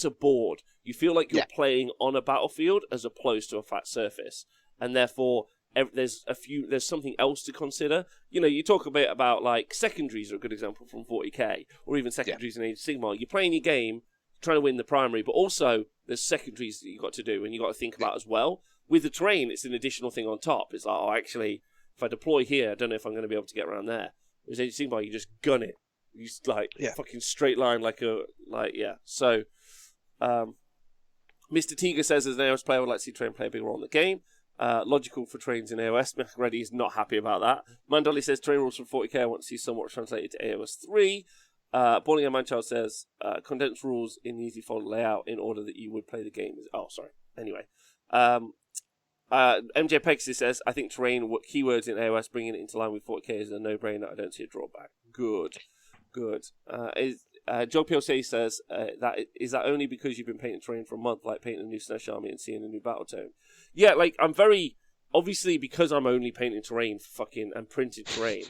a board. You feel like you're playing on a battlefield as opposed to a flat surface, and therefore there's something else to consider. You know, you talk a bit about like secondaries are a good example from 40k, or even secondaries in Age of Sigmar. You're playing your game, trying to win the primary, but also there's secondaries that you've got to do and you've got to think about as well. With the terrain, it's an additional thing on top. It's like, oh, actually, if I deploy here, I don't know if I'm going to be able to get around there. Whereas Age of Sigmar, you just gun it. You just fucking straight line So, Mr. Tiga says, as an AOS player, I would like to see terrain play a big role in the game. Logical for trains in AOS. McReady is not happy about that. Mandoli says, terrain rules from 40k I want to see somewhat translated to AOS 3. Ballingham Manchild says, condensed rules in the easy fold layout in order that you would play the game. Anyway. MJ Pegasus says, I think terrain keywords in AOS bringing it into line with 40k is a no-brainer. I don't see a drawback. Good. Joe PLC says, is that only because you've been painting terrain for a month, like painting a new Slash army and seeing a new battle tone? Yeah, like, I'm very... Obviously, because I'm only painting terrain and printed terrain,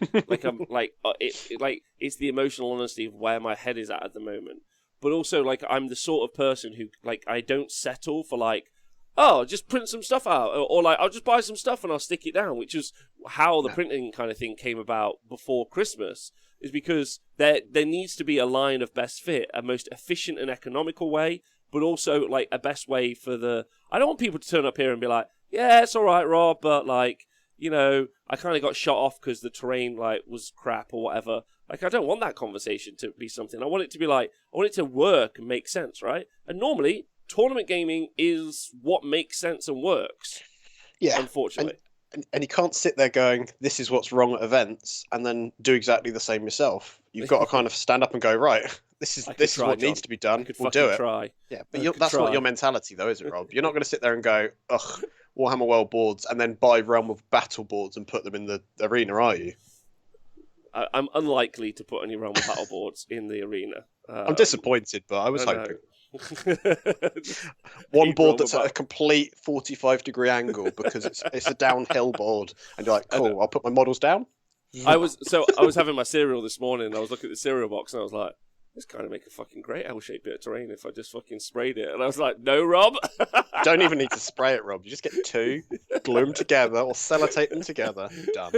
it's the emotional honesty of where my head is at the moment. But also, like, I'm the sort of person who, like, I don't settle for, like, oh, just print some stuff out, or like, I'll just buy some stuff and I'll stick it down, which is how the printing kind of thing came about before Christmas, is because there needs to be a line of best fit, a most efficient and economical way, but also, like, a best way for I don't want people to turn up here and be like, yeah, it's all right, Rob, but, like, you know, I kind of got shot off because the terrain, like, was crap or whatever. Like, I don't want that conversation to be something. I want it to be like, I want it to work and make sense, right? And normally, tournament gaming is what makes sense and works. Yeah. Unfortunately. And you can't sit there going, this is what's wrong at events, and then do exactly the same yourself. You've got to kind of stand up and go, right, this is try, what John. needs to be done. I could We'll fucking do it. try. Yeah, I but could that's not try. your mentality, though, is it, Rob? You're not going to sit there and go, ugh, Warhammer World boards, and then buy Realm of Battle boards and put them in the arena, are you? I'm unlikely to put any Realm of Battle boards in the arena. I'm disappointed, but I was hoping. One board that's at a complete 45-degree angle because it's a downhill board, and you're like, cool, I'll put my models down. I was having my cereal this morning, and I was looking at the cereal box, and I was like, this kind of make a fucking great L-shaped bit of terrain if I just fucking sprayed it. And I was like, no, Rob. You don't even need to spray it, Rob. You just get two, glue them together, or sellotape them together. Done.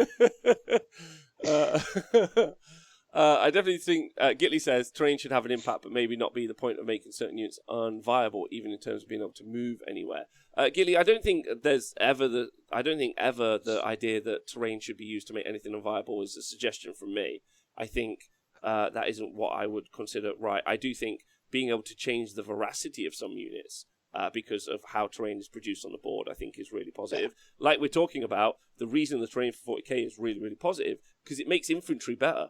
I definitely think Gitley says terrain should have an impact, but maybe not be the point of making certain units unviable, even in terms of being able to move anywhere. Gitley, I don't think ever the idea that terrain should be used to make anything unviable is a suggestion from me. I think that isn't what I would consider right. I do think being able to change the veracity of some units because of how terrain is produced on the board, I think is really positive. Yeah. Like we're talking about, the reason the terrain for 40k is really, really positive because it makes infantry better.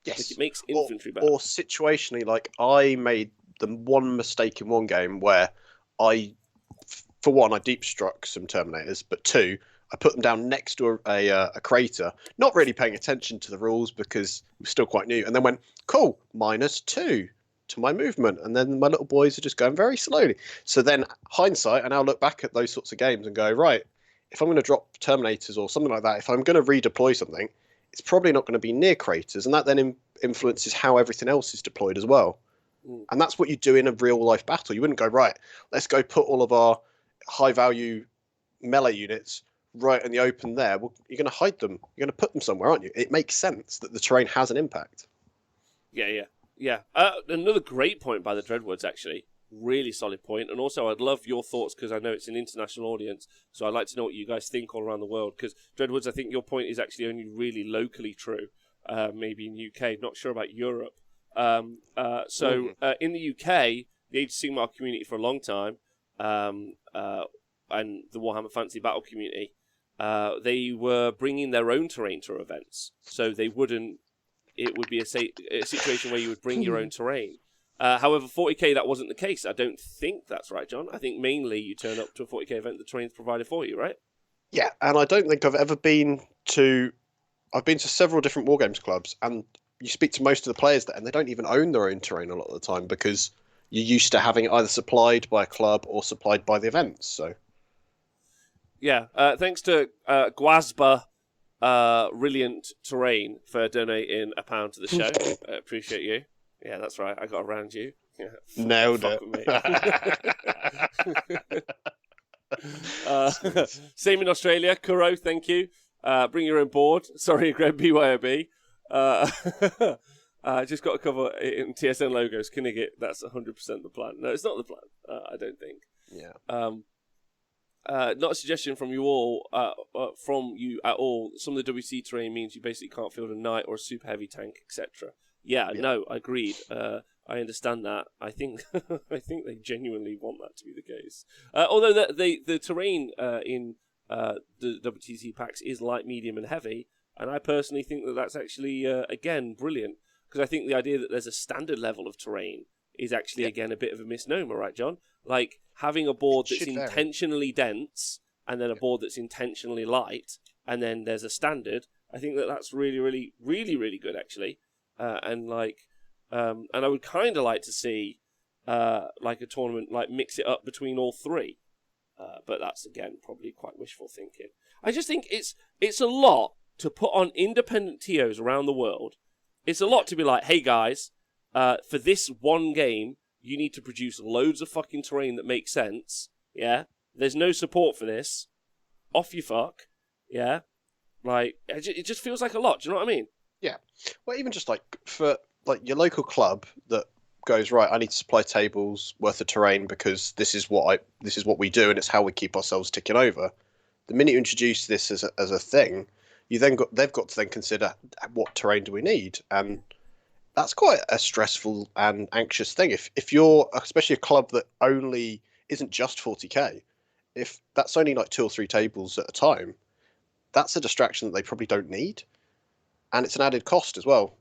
Yes, like it makes infantry better. Or situationally, like I made the one mistake in one game where for one, I deep struck some Terminators, but two, I put them down next to a crater, not really paying attention to the rules because it was still quite new, and then went, cool, -2 to my movement, and then my little boys are just going very slowly. So then, hindsight, I now look back at those sorts of games and go, right, if I'm going to drop Terminators or something like that, if I'm going to redeploy something, it's probably not going to be near craters, and that then influences how everything else is deployed as well. And that's what you do in a real-life battle. You wouldn't go, right, let's go put all of our high-value melee units right in the open there. Well, you're going to hide them. You're going to put them somewhere, aren't you? It makes sense that the terrain has an impact. Yeah. Another great point by the Dreadwoods, actually. Really solid point. And also, I'd love your thoughts because I know it's an international audience. So I'd like to know what you guys think all around the world. Because Dreadwoods, I think your point is actually only really locally true. Maybe in UK. Not sure about Europe. In the UK, the Age of Sigmar community for a long time, and the Warhammer Fantasy Battle community, they were bringing their own terrain to events. So they wouldn't. It would be a situation where you would bring your own terrain. However, 40k, that wasn't the case. I don't think that's right, John. I think mainly you turn up to a 40k event, the terrain's provided for you, right? Yeah, and I don't think I've ever been to... I've been to several different Wargames clubs, and you speak to most of the players there, and they don't even own their own terrain a lot of the time because you're used to having it either supplied by a club or supplied by the events, so... Yeah, thanks to Guasba Brilliant Terrain for donating £1 to the show. Appreciate you. Yeah, that's right. I got around you. Yeah, nailed it. Same in Australia. Kuro, thank you. Bring your own board. Sorry, Greg, BYOB. Just got to cover it in TSN logos. Knigget, that's 100% the plan. No, it's not the plan. I don't think. Yeah. Not a suggestion from you all, from you at all. Some of the WC terrain means you basically can't field a knight or a super heavy tank, etc. Yeah, no, agreed. I understand that. I think they genuinely want that to be the case. Although the terrain in the WTC packs is light, medium, and heavy, and I personally think that that's actually again brilliant because I think the idea that there's a standard level of terrain is actually again a bit of a misnomer, right, John? Like having a board that's intentionally dense and then a board that's intentionally light, and then there's a standard. I think that's really, really, really, really good actually. And I would kind of like to see like a tournament like mix it up between all three, but that's again probably quite wishful thinking. I just think it's a lot to put on independent TOs around the world. It's a lot to be like, hey guys, for this one game, you need to produce loads of fucking terrain that makes sense. Yeah, there's no support for this. Off you fuck. Yeah, like it just feels like a lot. Do you know what I mean? Yeah. Well, even just like for like your local club that goes, right, I need to supply tables worth of terrain because this is what we do and it's how we keep ourselves ticking over. The minute you introduce this as a thing, they've got to then consider what terrain do we need, and that's quite a stressful and anxious thing. If you're especially a club that only isn't just 40k, if that's only like 2 or 3 tables at a time, that's a distraction that they probably don't need. And it's an added cost as well.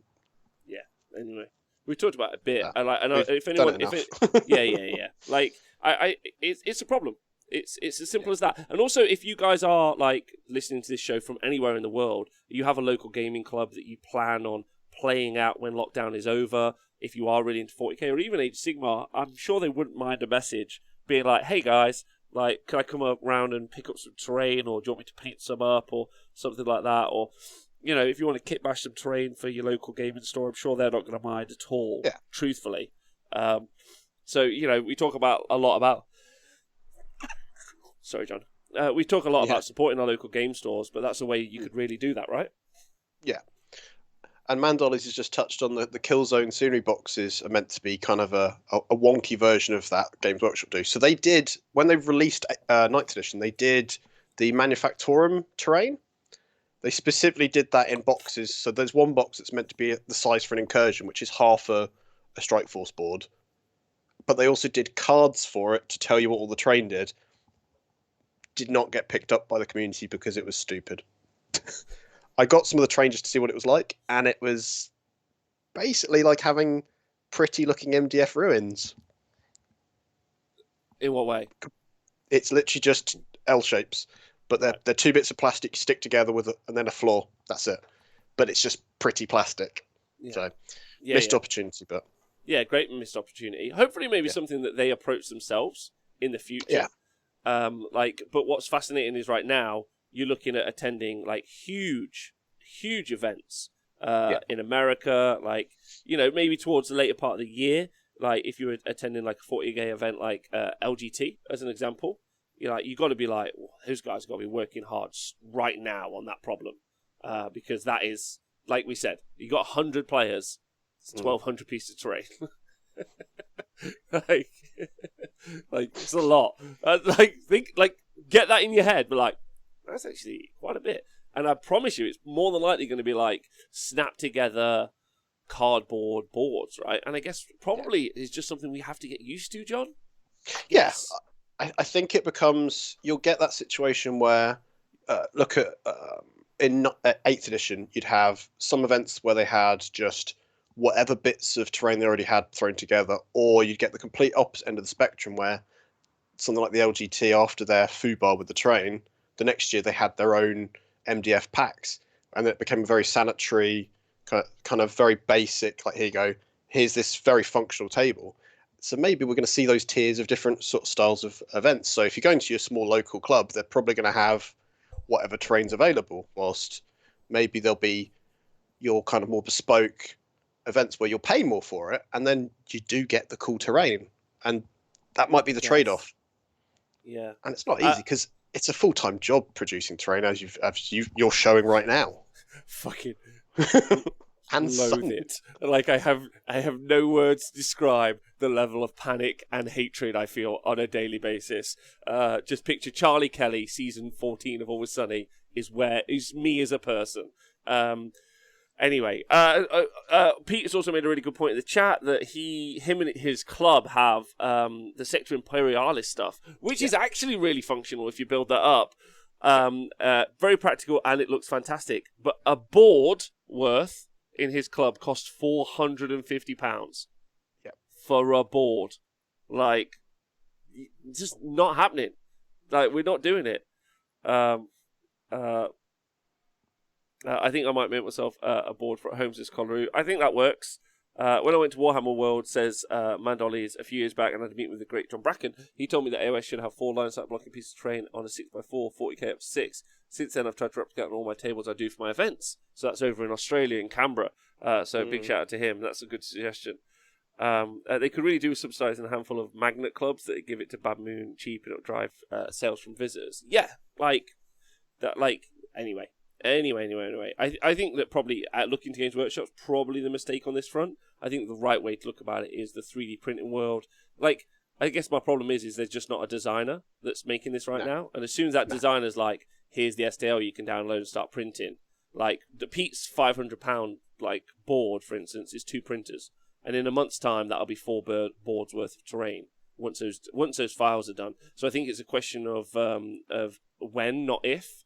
Yeah, anyway. We talked about it a bit. Yeah. We've If done anyone, it yeah. Like, it's a problem. It's as simple as that. And also, if you guys are like listening to this show from anywhere in the world, you have a local gaming club that you plan on playing out when lockdown is over. If you are really into 40k or even Age of Sigmar, I'm sure they wouldn't mind a message being like, "Hey guys, like, can I come around and pick up some terrain, or do you want me to paint some up, or something like that?" Or, you know, if you want to kit bash some terrain for your local gaming store, I'm sure they're not going to mind at all. Yeah. Truthfully, so you know, we talk a lot about. Sorry, John. We talk a lot about supporting our local game stores, but that's a way you could really do that, right? Yeah. And Mandollies has just touched on the Killzone scenery boxes are meant to be kind of a wonky version of that Games Workshop do. So they did, when they released Ninth Edition, they did the Manufactorum terrain. They specifically did that in boxes. So there's one box that's meant to be the size for an incursion, which is half a Strike Force board. But they also did cards for it to tell you what all the terrain did. Did not get picked up by the community because it was stupid. I got some of the terrain just to see what it was like, and it was basically like having pretty looking MDF ruins. In what way? It's literally just L shapes, but they're two bits of plastic you stick together with and then a floor. That's it. But it's just pretty plastic. Yeah. So missed opportunity, but great missed opportunity. Hopefully, maybe something that they approach themselves in the future. Yeah. But what's fascinating is right now you're looking at attending like huge events in America, like, you know, maybe towards the later part of the year, like if you were attending like a 40k event like LGT as an example, you know, like, you got to be like, well, those guys got to be working hard right now on that problem, because that is, like we said, you got 100 players, it's 1,200 pieces of terrain. like it's a lot. Get that in your head, but like, that's actually quite a bit. And I promise you, it's more than likely going to be like snap together cardboard boards, right? And I guess probably it's just something we have to get used to, John. Yes. I think it becomes, you'll get that situation where, look at in 8th edition, you'd have some events where they had just whatever bits of terrain they already had thrown together, or you'd get the complete opposite end of the spectrum where something like the LGT, after their foobar with the terrain, the next year they had their own MDF packs, and it became very sanitary, kind of very basic, like, here you go, here's this very functional table. So maybe we're going to see those tiers of different sort of styles of events. So if you're going to your small local club, they're probably going to have whatever terrain's available, whilst maybe there'll be your kind of more bespoke events where you'll pay more for it, and then you do get the cool terrain, and that might be the trade-off. Yeah, and it's not easy because it's a full-time job producing terrain, as you're showing right now. Fucking and loathe it. Like, I have no words to describe the level of panic and hatred I feel on a daily basis. Just picture Charlie Kelly, season 14 of Always Sunny, is me as a person. Anyway, Peter's also made a really good point in the chat that him and his club have the Sector Imperialis stuff, which is actually really functional if you build that up. Very practical, and it looks fantastic. But a board worth in his club costs £450 for a board. Like, just not happening. Like, we're not doing it. I think I might make myself a board for at home, says Collaroo. I think that works. When I went to Warhammer World, says Mandollies, a few years back, and I had a meeting with the great John Bracken, he told me that AOS should have 4 line sight blocking pieces of terrain on a 6x4, 40k up to 6. Since then, I've tried to replicate on all my tables I do for my events. So that's over in Australia, in Canberra. So big shout out to him. That's a good suggestion. They could really do with subsidising a handful of magnet clubs that give it to Bad Moon cheap and it'll drive sales from visitors. Yeah, like that. Like anyway. I think that probably looking to Games Workshop's probably the mistake on this front. I think the right way to look about it is the 3D printing world. Like, I guess my problem is there's just not a designer that's making this right now. And as soon as that designer's like, here's the STL you can download and start printing. Like, the Pete's £500 like board, for instance, is 2 printers. And in a month's time, that'll be 4 boards worth of terrain once those files are done. So I think it's a question of when, not if.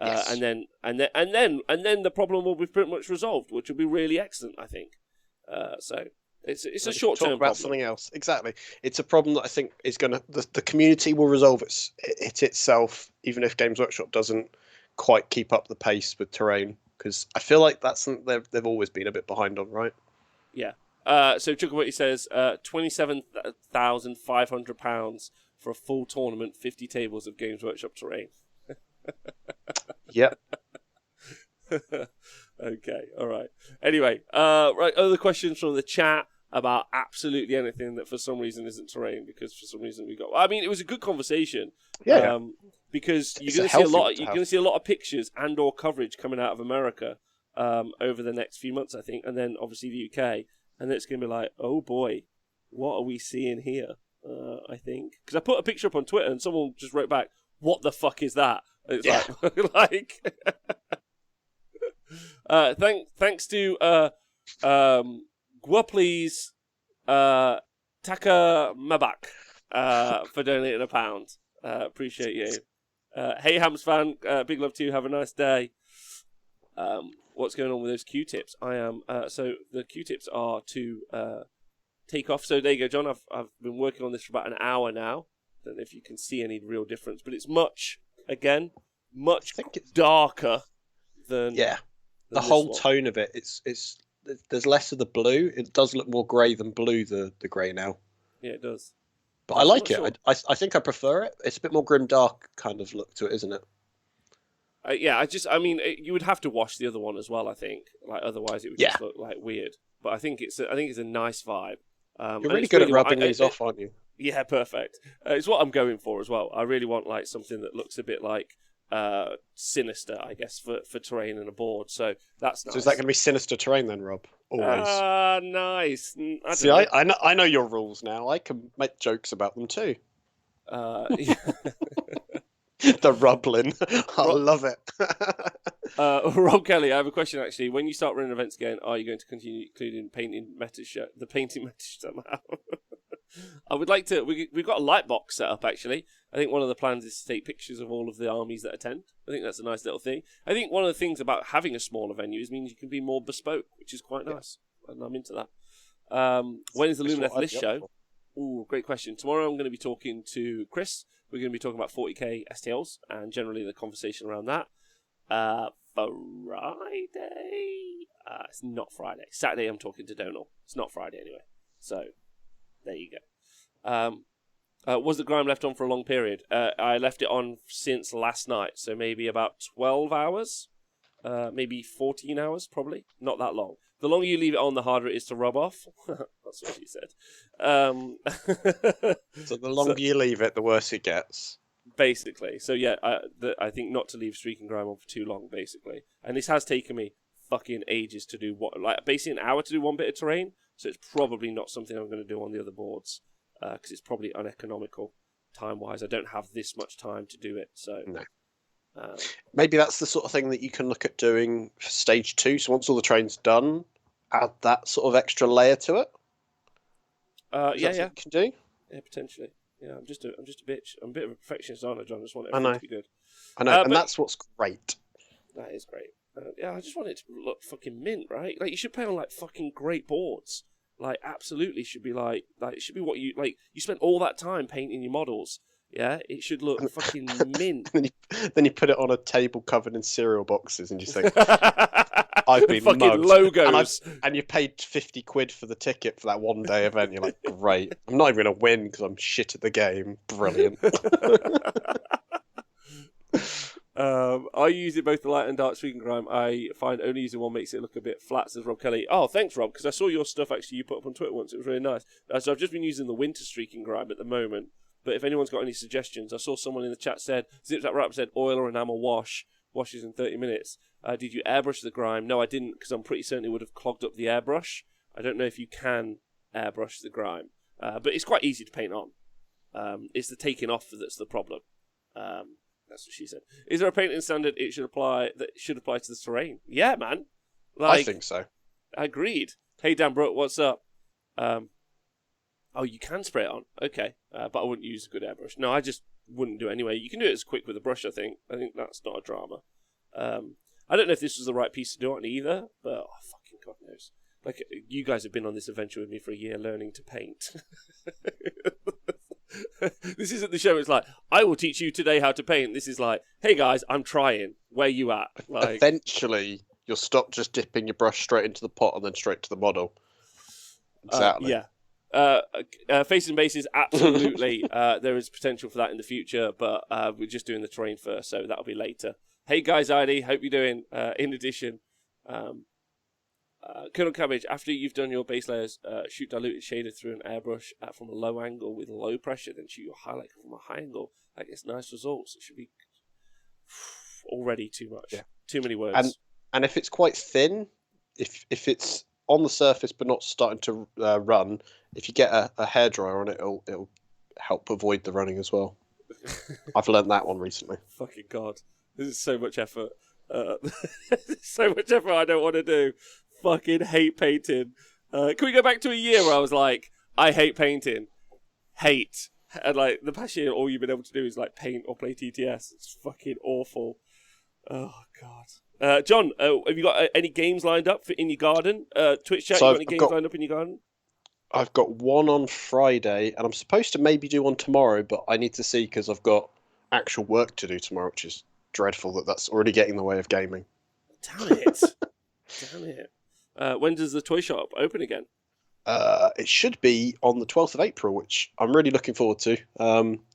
Yes. And then the problem will be pretty much resolved, which will be really excellent, I think. So It's a We can short-term talk about problem. something else. Exactly. It's a problem that I think is going to the community will resolve it itself, even if Games Workshop doesn't quite keep up the pace with terrain. Because I feel like that's something they've always been a bit behind on, right? Yeah. So Chuckabutty says £27,500 for a full tournament, 50 tables of Games Workshop terrain. Yep. Okay, all right. Anyway, right, other questions from the chat about absolutely anything that for some reason isn't terrain, because for some reason we got. I mean, it was a good conversation. Yeah. Because It's you're a going to see a healthy lot. one to You're have. going to see a lot of pictures and/or coverage coming out of America over the next few months, I think, and then obviously the UK, and then it's going to be like, oh boy, what are we seeing here? I think because I put a picture up on Twitter and someone just wrote back, "What the fuck is that?" And it's Yeah. like thanks to Gwaplease Takamabak for donating £1. Appreciate you. Hey Hams fan, big love to you. Have a nice day. What's going on with those Q-tips? I am so the Q-tips are to take off. So there you go, John. I've been working on this for about an hour now. Don't know if you can see any real difference, but it's much think it's darker than the this whole one. tone of it. It's there's less of the blue. It does look more grey than blue. The grey now. Yeah, it does. But Yeah, I so I'm like not it. sure. I think I prefer it. It's a bit more grim dark kind of look to it, isn't it? I mean, you would have to wash the other one as well. I think, like, otherwise it would Yeah. just look like weird. But I think it's a nice vibe. You're And really it's good at what rubbing these off, aren't you? Yeah, perfect. It's what I'm going for as well. I really want like something that looks a bit like sinister, I guess, for terrain and a board. So that's nice. So is that going to be sinister terrain then, Rob? Always. Nice. I don't See, know. I know your rules now. I can make jokes about them too. The rubbling. I love it. Rob Kelly, I have a question actually. When you start running events again, are you going to continue including the painting meta somehow? I would like to. We've got a light box set up actually. I think one of the plans is to take pictures of all of the armies that attend. I think that's a nice little thing. I think one of the things about having a smaller venue is means you can be more bespoke, which is quite nice, and I'm into that. When is the Lumineth list show? Ooh, great question. Tomorrow I'm going to be talking to Chris. We're going to be talking about 40k STLs and generally the conversation around that. Friday? It's not Friday. Saturday I'm talking to Donal. It's not Friday anyway. So, there you go. Was the grime left on for a long period? I left it on since last night, so maybe about 12 hours. Maybe 14 hours, probably. Not that long. The longer you leave it on, the harder it is to rub off. That's what she said. So the longer you leave it, the worse it gets. Basically. So yeah, I think not to leave Streak and Grime on for too long, basically. And this has taken me fucking ages to do basically an hour to do one bit of terrain. So it's probably not something I'm going to do on the other boards because it's probably uneconomical time-wise. I don't have this much time to do it. So no. Maybe that's the sort of thing that you can look at doing for stage 2. So once all the train's done, add that sort of extra layer to it. Yeah. You can do. Yeah, potentially. Yeah, I'm just a bitch. I'm a bit of a perfectionist, aren't I, John? I just want everything to be good. I know, and that's what's great. That is great. Yeah, I just want it to look fucking mint, right? Like, you should play on, like, fucking great boards. Like, absolutely should be, like it should be what you, like, you spent all that time painting your models. Yeah, it should look fucking mint. Then you put it on a table covered in cereal boxes and you think, I've been fucking mugged. logos. And you paid 50 quid for the ticket for that one day event. You're like, great. I'm not even going to win because I'm shit at the game. Brilliant. I use it both the light and dark Streak and Grime. I find only using one makes it look a bit flat, says Rob Kelly. Oh, thanks, Rob, because I saw your stuff actually you put up on Twitter once. It was really nice. So I've just been using the winter Streak and Grime at the moment. But if anyone's got any suggestions, I saw someone in the chat said, Zipzap Rap said, oil or enamel washes in 30 minutes. Did you airbrush the grime? No, I didn't, because I'm pretty certain it would have clogged up the airbrush. I don't know if you can airbrush the grime. But it's quite easy to paint on. It's the taking off that's the problem. That's what she said. Is there a painting standard it should apply to the terrain? Yeah, man. I think so. Agreed. Hey, Dan Brooke, what's up? Oh, you can spray it on. Okay. But I wouldn't use a good airbrush. No, I just wouldn't do it anyway. You can do it as quick with a brush, I think. I think that's not a drama. I don't know if this was the right piece to do it on either, but fucking God knows. Like, you guys have been on this adventure with me for a year learning to paint. This isn't the show. It's like, I will teach you today how to paint. This is like, hey guys, I'm trying. Where you at? Like, eventually, you'll stop just dipping your brush straight into the pot and then straight to the model. Exactly. Faces and bases, absolutely. There is potential for that in the future, but we're just doing the terrain first, so that'll be later. Hey guys, ID, hope you're doing. In addition, Colonel Cabbage, after you've done your base layers, shoot diluted shader through an airbrush from a low angle with low pressure, then shoot your highlight from a high angle. That gets nice results. It should be already too much. Yeah. Too many words. And if it's quite thin, if it's on the surface but not starting to run, if you get a hairdryer on it, it'll help avoid the running as well. I've learned that one recently. Fucking God. This is so much effort. So much effort I don't want to do. Fucking hate painting. Can we go back to a year where I was like, I hate painting. Hate. And like, the past year, all you've been able to do is like paint or play TTS. It's fucking awful. Oh, God. John, have you got any games lined up in your garden? Twitch chat, you got any games lined up in your garden? I've got one on Friday, and I'm supposed to maybe do one tomorrow, but I need to see because I've got actual work to do tomorrow, which is dreadful that's already getting in the way of gaming. Damn it. Damn it. When does the toy shop open again? It should be on the 12th of April, which I'm really looking forward to,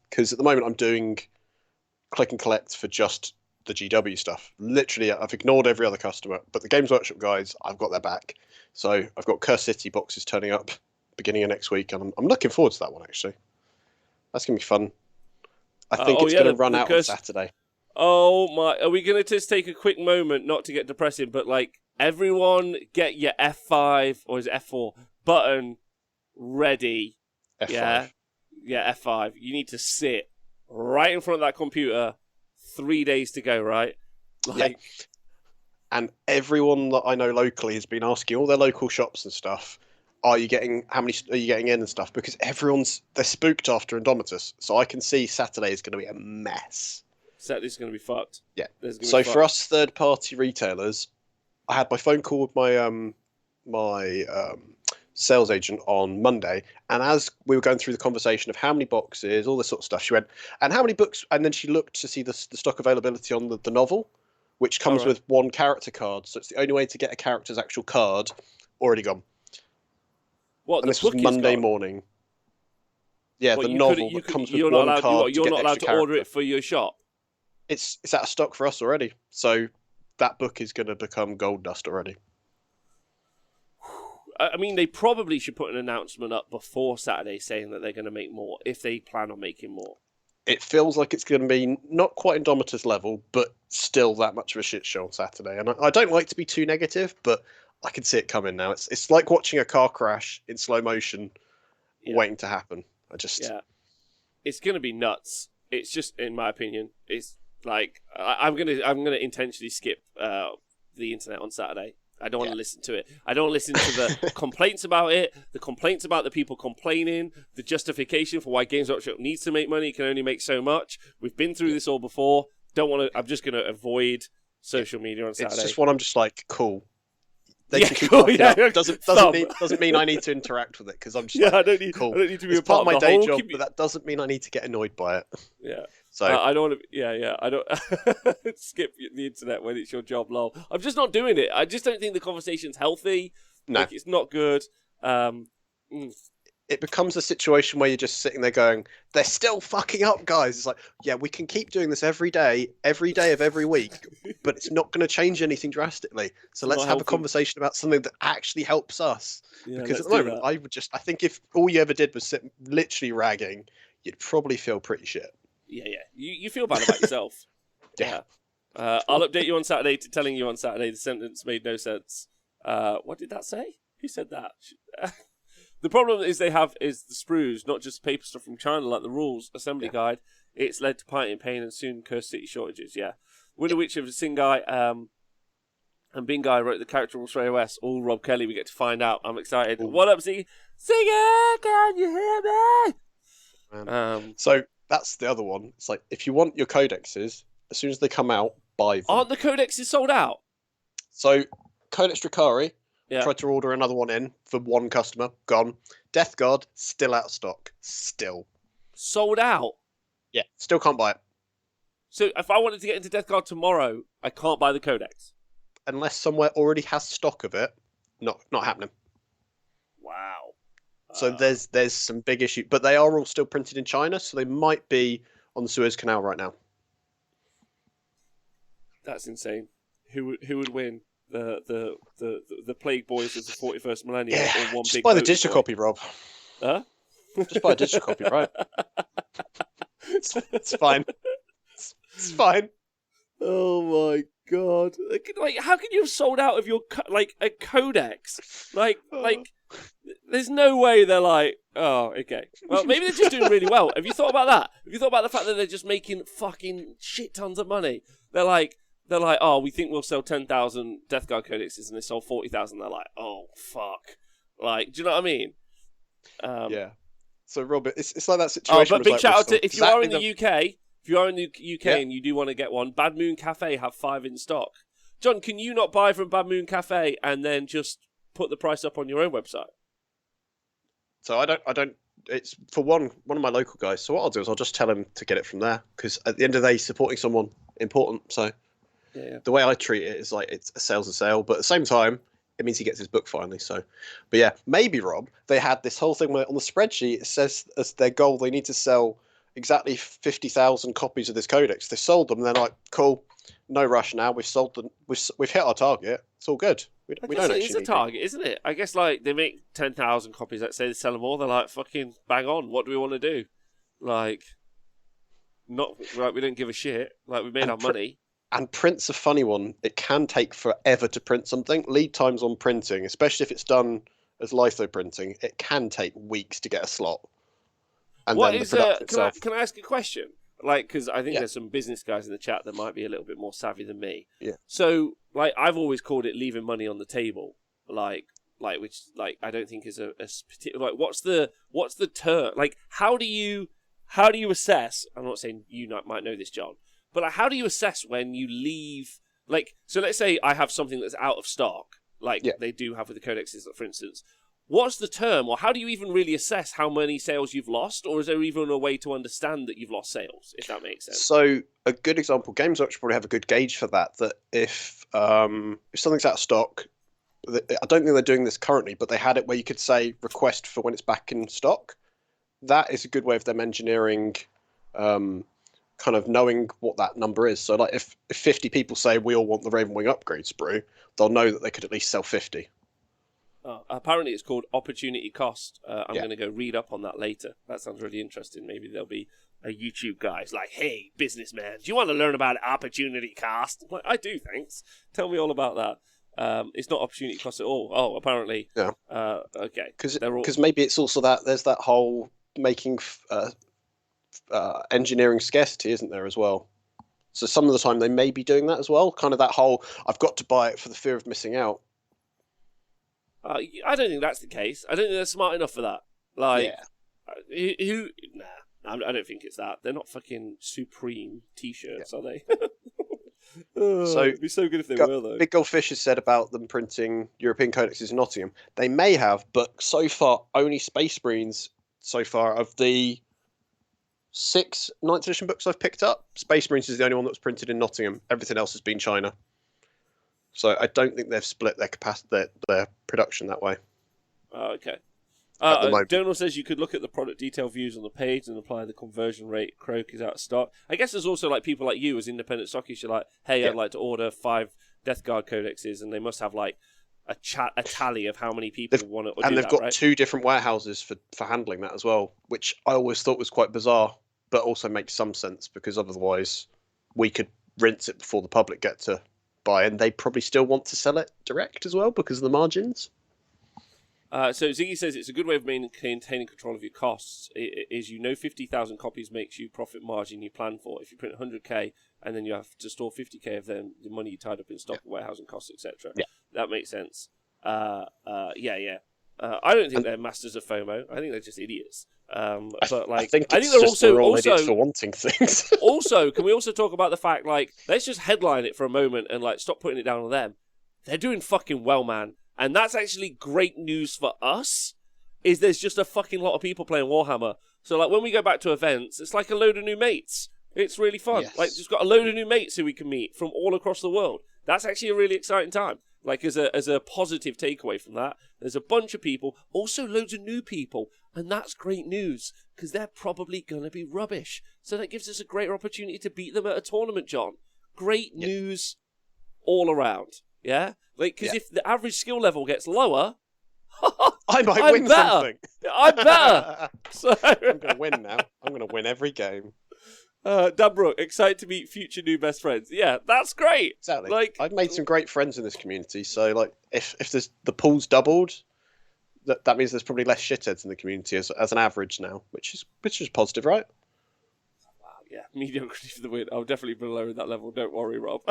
because at the moment I'm doing click and collect for just the GW stuff. Literally, I've ignored every other customer, but the Games Workshop guys, I've got their back. So I've got Curse City boxes turning up beginning of next week, and I'm looking forward to that one, actually. That's going to be fun. I think it's going to run out on Saturday. Oh my, are we going to just take a quick moment, not to get depressing, but like, everyone get your F5, or is it F4, button ready. F5. Yeah, F5. You need to sit right in front of that computer, 3 days to go, right? Like, yeah. And everyone that I know locally has been asking all their local shops and stuff, how many are you getting in and stuff? Because they're spooked after Indomitus. So I can see Saturday is going to be a mess. Saturday's going to be fucked. Yeah. So for us third-party retailers, I had my phone call with my sales agent on Monday, and as we were going through the conversation of how many boxes, all this sort of stuff, she went, and how many books? And then she looked to see the stock availability on the novel, which comes with one character card. So it's the only way to get a character's actual card. Already gone. What? And this was Monday morning. Yeah, the novel that comes with one card. You're not allowed to order it for your shop. It's out of stock for us already. So that book is going to become gold dust already. I mean, they probably should put an announcement up before Saturday saying that they're going to make more, if they plan on making more. It feels like it's going to be not quite Indomitus level, but still that much of a shit show on Saturday. And I don't like to be too negative, but I can see it coming now. It's like watching a car crash in slow motion, waiting to happen. It's going to be nuts. It's just, in my opinion, it's like I'm gonna intentionally skip the internet on Saturday. I don't want to listen to it. I don't listen to the complaints about it, the complaints about the people complaining, the justification for why Games Workshop needs to make money. It can only make so much. We've been through this all before. Don't want to. I'm just going to avoid social media on Saturday. It's just when I'm just like, cool. They can keep cool. Doesn't mean I need to interact with it because I'm just I don't need to be it's a part of my of the day whole job, but that doesn't mean I need to get annoyed by it. Yeah. So I don't want to. I don't skip the internet when it's your job. Lol. I'm just not doing it. I just don't think the conversation's healthy. No, like, it's not good. It becomes a situation where you're just sitting there going, "They're still fucking up, guys." It's like, yeah, we can keep doing this every day of every week, but it's not going to change anything drastically. So let's have a conversation about something that actually helps us. Because at the moment, I think if all you ever did was sit literally ragging, you'd probably feel pretty shit. Yeah. You feel bad about yourself. Yeah. I'll update you on Saturday telling you on Saturday the sentence made no sense. What did that say? Who said that? The problem is the sprues, not just paper stuff from China like the rules assembly guide. It's led to pirating pain and soon Curse City shortages. Yeah. Winner Witch of Sin Guy and Bing Guy wrote the character rules for iOS. All Rob Kelly. We get to find out. I'm excited. Ooh. What up, Ziggy? Ziggy, can you hear me? So that's the other one. It's like, if you want your codexes, as soon as they come out, buy them. Aren't the codexes sold out? So Codex Dracari Yeah. Tried to order another one in for one customer, gone. Death Guard, still out of stock. Still. Sold out. Yeah, still can't buy it. So if I wanted to get into Death Guard tomorrow, I can't buy the Codex. Unless somewhere already has stock of it, not happening. Wow. So there's some big issue, but they are all still printed in China, so they might be on the Suez Canal right now. That's insane. Who would win? The Plague Boys of the 41st millennium, Yeah, or one just big buy the boat digital boy? copy, Rob. Huh? Just buy a digital copy, right? It's fine. It's fine. Oh my god! Like, how can you have sold out of your a Codex? Like, there's no way they're like, oh, okay. Well, maybe they're just doing really well. Have you thought about that? Have you thought about the fact that they're just making fucking shit tons of money? They're like, oh, we think we'll sell 10,000 Death Guard Codexes, and they sold 40,000. They're like, oh fuck! Like, do you know what I mean? Yeah. So, Robert, it's like that Oh, situation. but big shout out to if you are in exactly the UK. If you are in the UK Yeah. and you do want to get one, Bad Moon Cafe have 5 in stock. John, can you not buy from Bad Moon Cafe and then just put the price up on your own website? So I don't. It's for one of my local guys. So what I'll do is I'll just tell him to get it from there, because at the end of the day, supporting someone important. So Yeah. the way I treat it is like it's a sale's a sale, but at the same time, it means he gets his book finally. So, but yeah, maybe Rob, they had this whole thing where on the spreadsheet it says as their goal they need to sell exactly 50,000 copies of this codex. They sold them. They're like, cool, no rush now. We've sold them. We've hit our target. It's all good. We don't actually It's a need target, isn't it? I guess like they make 10,000 copies. Let's say they sell them all. They're like, fucking bang on. What do we want to do? Like, not like we don't give a shit. Like, we made our money. And print's a funny one. It can take forever to print something. Lead times on printing, especially if it's done as litho printing, it can take weeks to get a slot. And What then is the production itself. can I ask a question? Like, because I think Yeah. there's some business guys in the chat that might be a little bit more savvy than me. Yeah. So, like, I've always called it leaving money on the table. Which I don't think is a particular. Like, what's the term? Like, how do you assess? I'm not saying you might know this, John, but like, how do you assess when you leave? Like, so let's say I have something that's out of stock, like they do have with the codexes, for instance. What's the term, or how do you even really assess how many sales you've lost, or is there even a way to understand that you've lost sales, if that makes sense? So a good example, Games Workshop probably have a good gauge for that. That if something's out of stock, I don't think they're doing this currently, but they had it where you could say request for when it's back in stock. That is a good way of them engineering, kind of knowing what that number is. So like if 50 people say we all want the Ravenwing upgrade sprue, they'll know that they could at least sell 50. Apparently it's called opportunity cost. I'm going to go read up on that later. That sounds really interesting. Maybe there'll be a YouTube guy's like, hey, businessman, do you want to learn about opportunity cost? I'm like, I do, thanks. Tell me all about that. It's not opportunity cost at all. Oh, apparently. Yeah. Okay. Because maybe it's also that there's that whole making engineering scarcity, isn't there, as well? So some of the time they may be doing that as well. Kind of that whole, I've got to buy it for the fear of missing out. I don't think that's the case. I don't think they're smart enough for that. Like, Nah, I don't think it's that. They're not fucking Supreme T-shirts, are they? So it'd be so good if they were, though. Big Goldfish has said about them printing European codexes in Nottingham. They may have, but so far only Space Marines. So far of the 6 9th edition books I've picked up, Space Marines is the only one that was printed in Nottingham. Everything else has been China. So I don't think they've split their capacity, their production that way. Okay. At the moment. Donald says you could look at the product detail views on the page and apply the conversion rate. Croak is out of stock. I guess there's also like people like you as independent stockists. You're like, hey, I'd like to order 5 Death Guard codexes, and they must have like a tally of how many people want to. And they've got 2 different warehouses for handling that as well, which I always thought was quite bizarre, but also makes some sense because otherwise we could rinse it before the public get to buy, and they probably still want to sell it direct as well because of the margins. So Ziggy says it's a good way of maintaining control of your costs. Is 50,000 copies makes you profit margin you plan for. If you print 100k and then you have to store 50k of them, the money you tied up in stock, warehousing costs, etc. Yeah, that makes sense. I don't think they're masters of FOMO. I think they're just idiots. But like, I think they're also idiots for wanting things. Also, can we also talk about the fact, like, let's just headline it for a moment and like stop putting it down on them. They're doing fucking well, man. And that's actually great news for us, is there's just a fucking lot of people playing Warhammer. So, like, when we go back to events, it's like a load of new mates. It's really fun. Yes. Like, just got a load of new mates who we can meet from all across the world. That's actually a really exciting time. Like, as a positive takeaway from that, there's a bunch of people, also loads of new people, and that's great news, because they're probably going to be rubbish. So that gives us a greater opportunity to beat them at a tournament, John. Great news all around, yeah? Like, because if the average skill level gets lower, I might win better. something. I'm better. So I'm going to win now. I'm going to win every game. Dan Brooke, excited to meet future new best friends. Yeah, that's great. Exactly. Like, I've made some great friends in this community. So, like, if there's the pool's doubled, that means there's probably less shitheads in the community as an average now, which is positive, right? Yeah, mediocrity for the win. I'll definitely be lower in that level. Don't worry, Rob.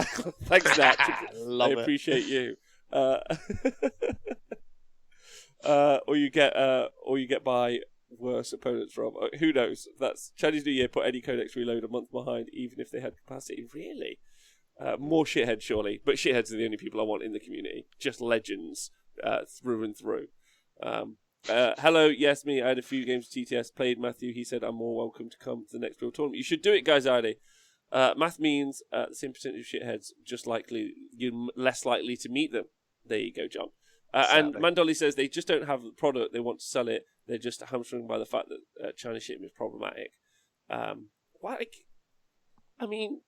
Thanks, Nat. Love I appreciate you. Or you get by worse opponents, Rob. Who knows? That's Chinese New Year. Put any Codex reload a month behind, even if they had capacity. Really? More shitheads, surely. But shitheads are the only people I want in the community. Just legends through and through. Hello, yes, me. I had a few games of TTS, played Matthew. He said I'm more welcome to come to the next real tournament. You should do it, guys, Adi. Math means the same percentage of shitheads, just likely, you're less likely to meet them. There you go, John. And Mandoli says they just don't have the product, they want to sell it. They're just hamstrung by the fact that China shipping is problematic. I mean,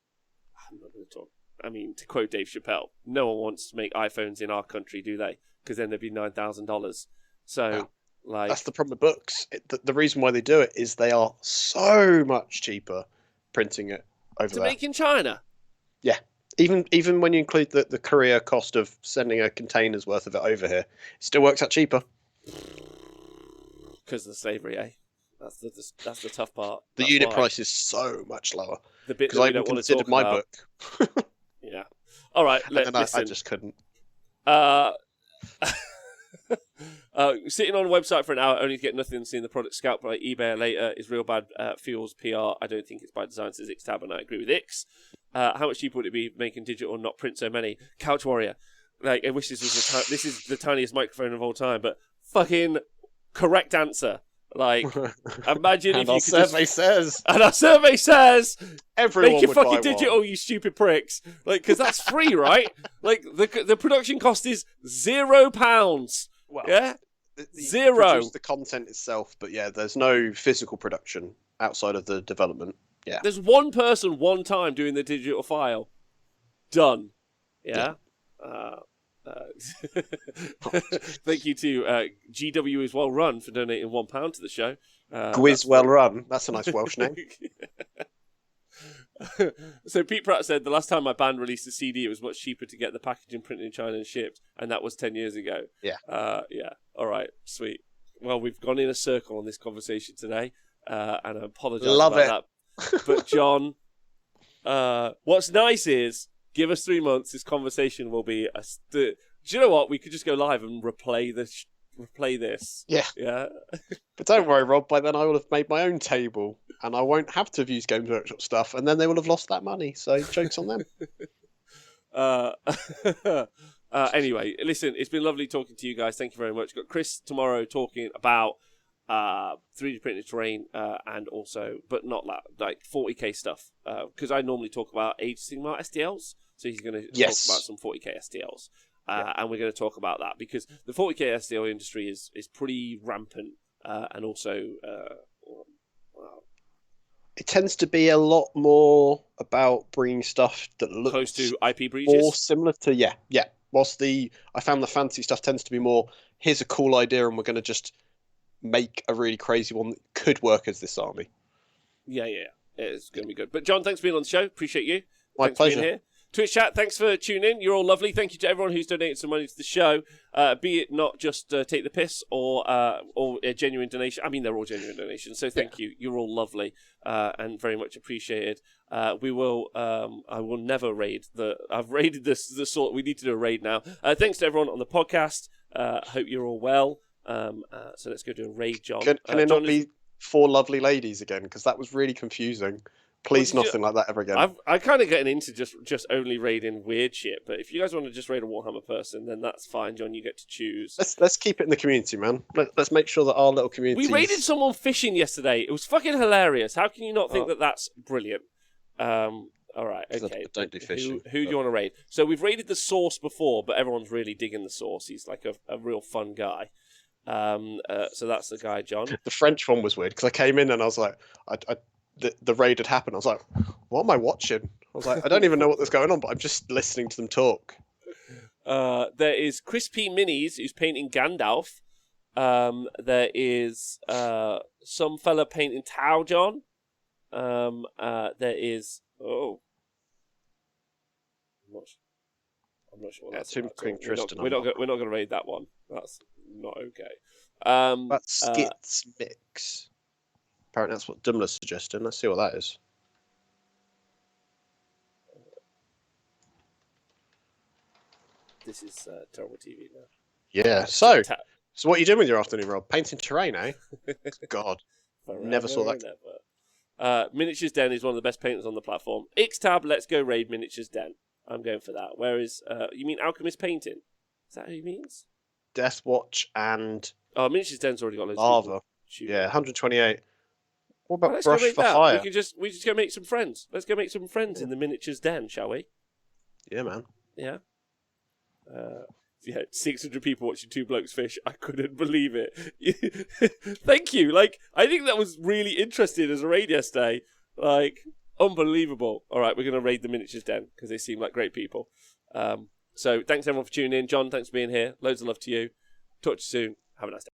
I'm not going to talk. I mean, to quote Dave Chappelle, no one wants to make iPhones in our country, do they? Because then there'd be $9,000. So, like, that's the problem with books. The reason why they do it is they are so much cheaper printing it over there. To make in China. Yeah. Even when you include the courier cost of sending a container's worth of it over here, it still works out cheaper. Because of the slavery, eh? That's the tough part. The unit price is so much lower. The bit because that I we even don't want to considered talk my about. book. Yeah. All right. Listen. I just couldn't. Sitting on a website for an hour only to get nothing and seeing the product scalped by eBay later is real bad. Feels PR. I don't think it's by design, says Ixtab, and I agree with Ix. How much cheaper would it be making digital and not print so many? Couch Warrior. Like, I wish this was this is the tiniest microphone of all time, but fucking correct answer. Like, imagine if you could and our survey says everyone make it would fucking buy digital, one. you stupid pricks. Like, because that's free, right? Like, the production cost is £0. Well, yeah, you produce the content itself, but yeah, there's no physical production outside of the development. Yeah, there's one person, one time doing the digital file. Done. Yeah. Thank you to GW is well run for donating £1 to the show. Gwiz well run. That's a nice Welsh name. So Pete Pratt said the last time my band released a CD, it was much cheaper to get the packaging printed in China and shipped, and that was 10 years ago. Yeah. Yeah. All right. Sweet. Well, we've gone in a circle on this conversation today, and I apologise about that. But John, what's nice is, give us 3 months, this conversation will be do you know what? We could just go live and replay this. Yeah. Yeah. But don't worry, Rob. By then I will have made my own table, and I won't have to have used Games Workshop stuff, and then they will have lost that money. So jokes on them. Anyway, listen, it's been lovely talking to you guys. Thank you very much. Got Chris tomorrow talking about 3D printed terrain, and also, but not like 40k stuff, because I normally talk about Age Sigmar STLs, so he's going to talk about some 40k STLs, and we're going to talk about that because the 40k STL industry is pretty rampant, and also it tends to be a lot more about bringing stuff that looks close to IP breaches, more similar to yeah. Whilst I found the fancy stuff tends to be more, here's a cool idea and we're going to just make a really crazy one that could work as this army. Yeah, it's going to be good. But John, thanks for being on the show. Appreciate you. My thanks pleasure. For being here. Twitch chat, thanks for tuning in. You're all lovely. Thank you to everyone who's donated some money to the show, be it not just take the piss or a genuine donation. I mean, they're all genuine donations, so thank you. You're all lovely and very much appreciated. We will. I will never raid I've raided the sort. We need to do a raid now. Thanks to everyone on the podcast. Hope you're all well. So let's go do a raid, John. Can it not be 4 lovely ladies again? Because that was really confusing Please, nothing like that ever again. I kind of getting into just only raiding weird shit, but if you guys want to just raid a Warhammer person, then that's fine, John. You get to choose. Let's keep it in the community, man. Let's make sure that our little community. We raided someone fishing yesterday. It was fucking hilarious. How can you not think that that's brilliant? All right, okay. I don't do fishing. Who do you want to raid? So we've raided the Source before, but everyone's really digging the Source. He's like a real fun guy. So that's the guy, John. The French one was weird because I came in and I was like, the raid had happened. I was like, what am I watching? I was like, I don't even know what was going on, but I'm just listening to them talk. There is Chris P. Minis, who's painting Gandalf. There is some fella painting Tau John. There is I'm not sure what that's about. We're not going to raid that one. That's not okay. That's Skits Mix. Apparently that's what Dumler's suggesting. Let's see what that is. This is terrible TV now. Yeah. So what are you doing with your afternoon, Rob? Painting terrain, eh? God, never saw that. Never. Miniatures Den is one of the best painters on the platform. Xtab, let's go raid Miniatures Den. I'm going for that. Whereas, you mean Alchemist Painting? Is that who he means? Deathwatch and Miniatures Den's already got loads Lava. of people. Yeah, 128. What about let's Brush go for that. Hire? We just go make some friends. Let's go make some friends in the Miniatures Den, shall we? Yeah, man. Yeah. 600 people watching two blokes fish. I couldn't believe it. Thank you. Like, I think that was really interesting as a raid yesterday. Like, unbelievable. All right, we're going to raid the Miniatures Den because they seem like great people. So thanks everyone for tuning in. John, thanks for being here. Loads of love to you. Talk to you soon. Have a nice day.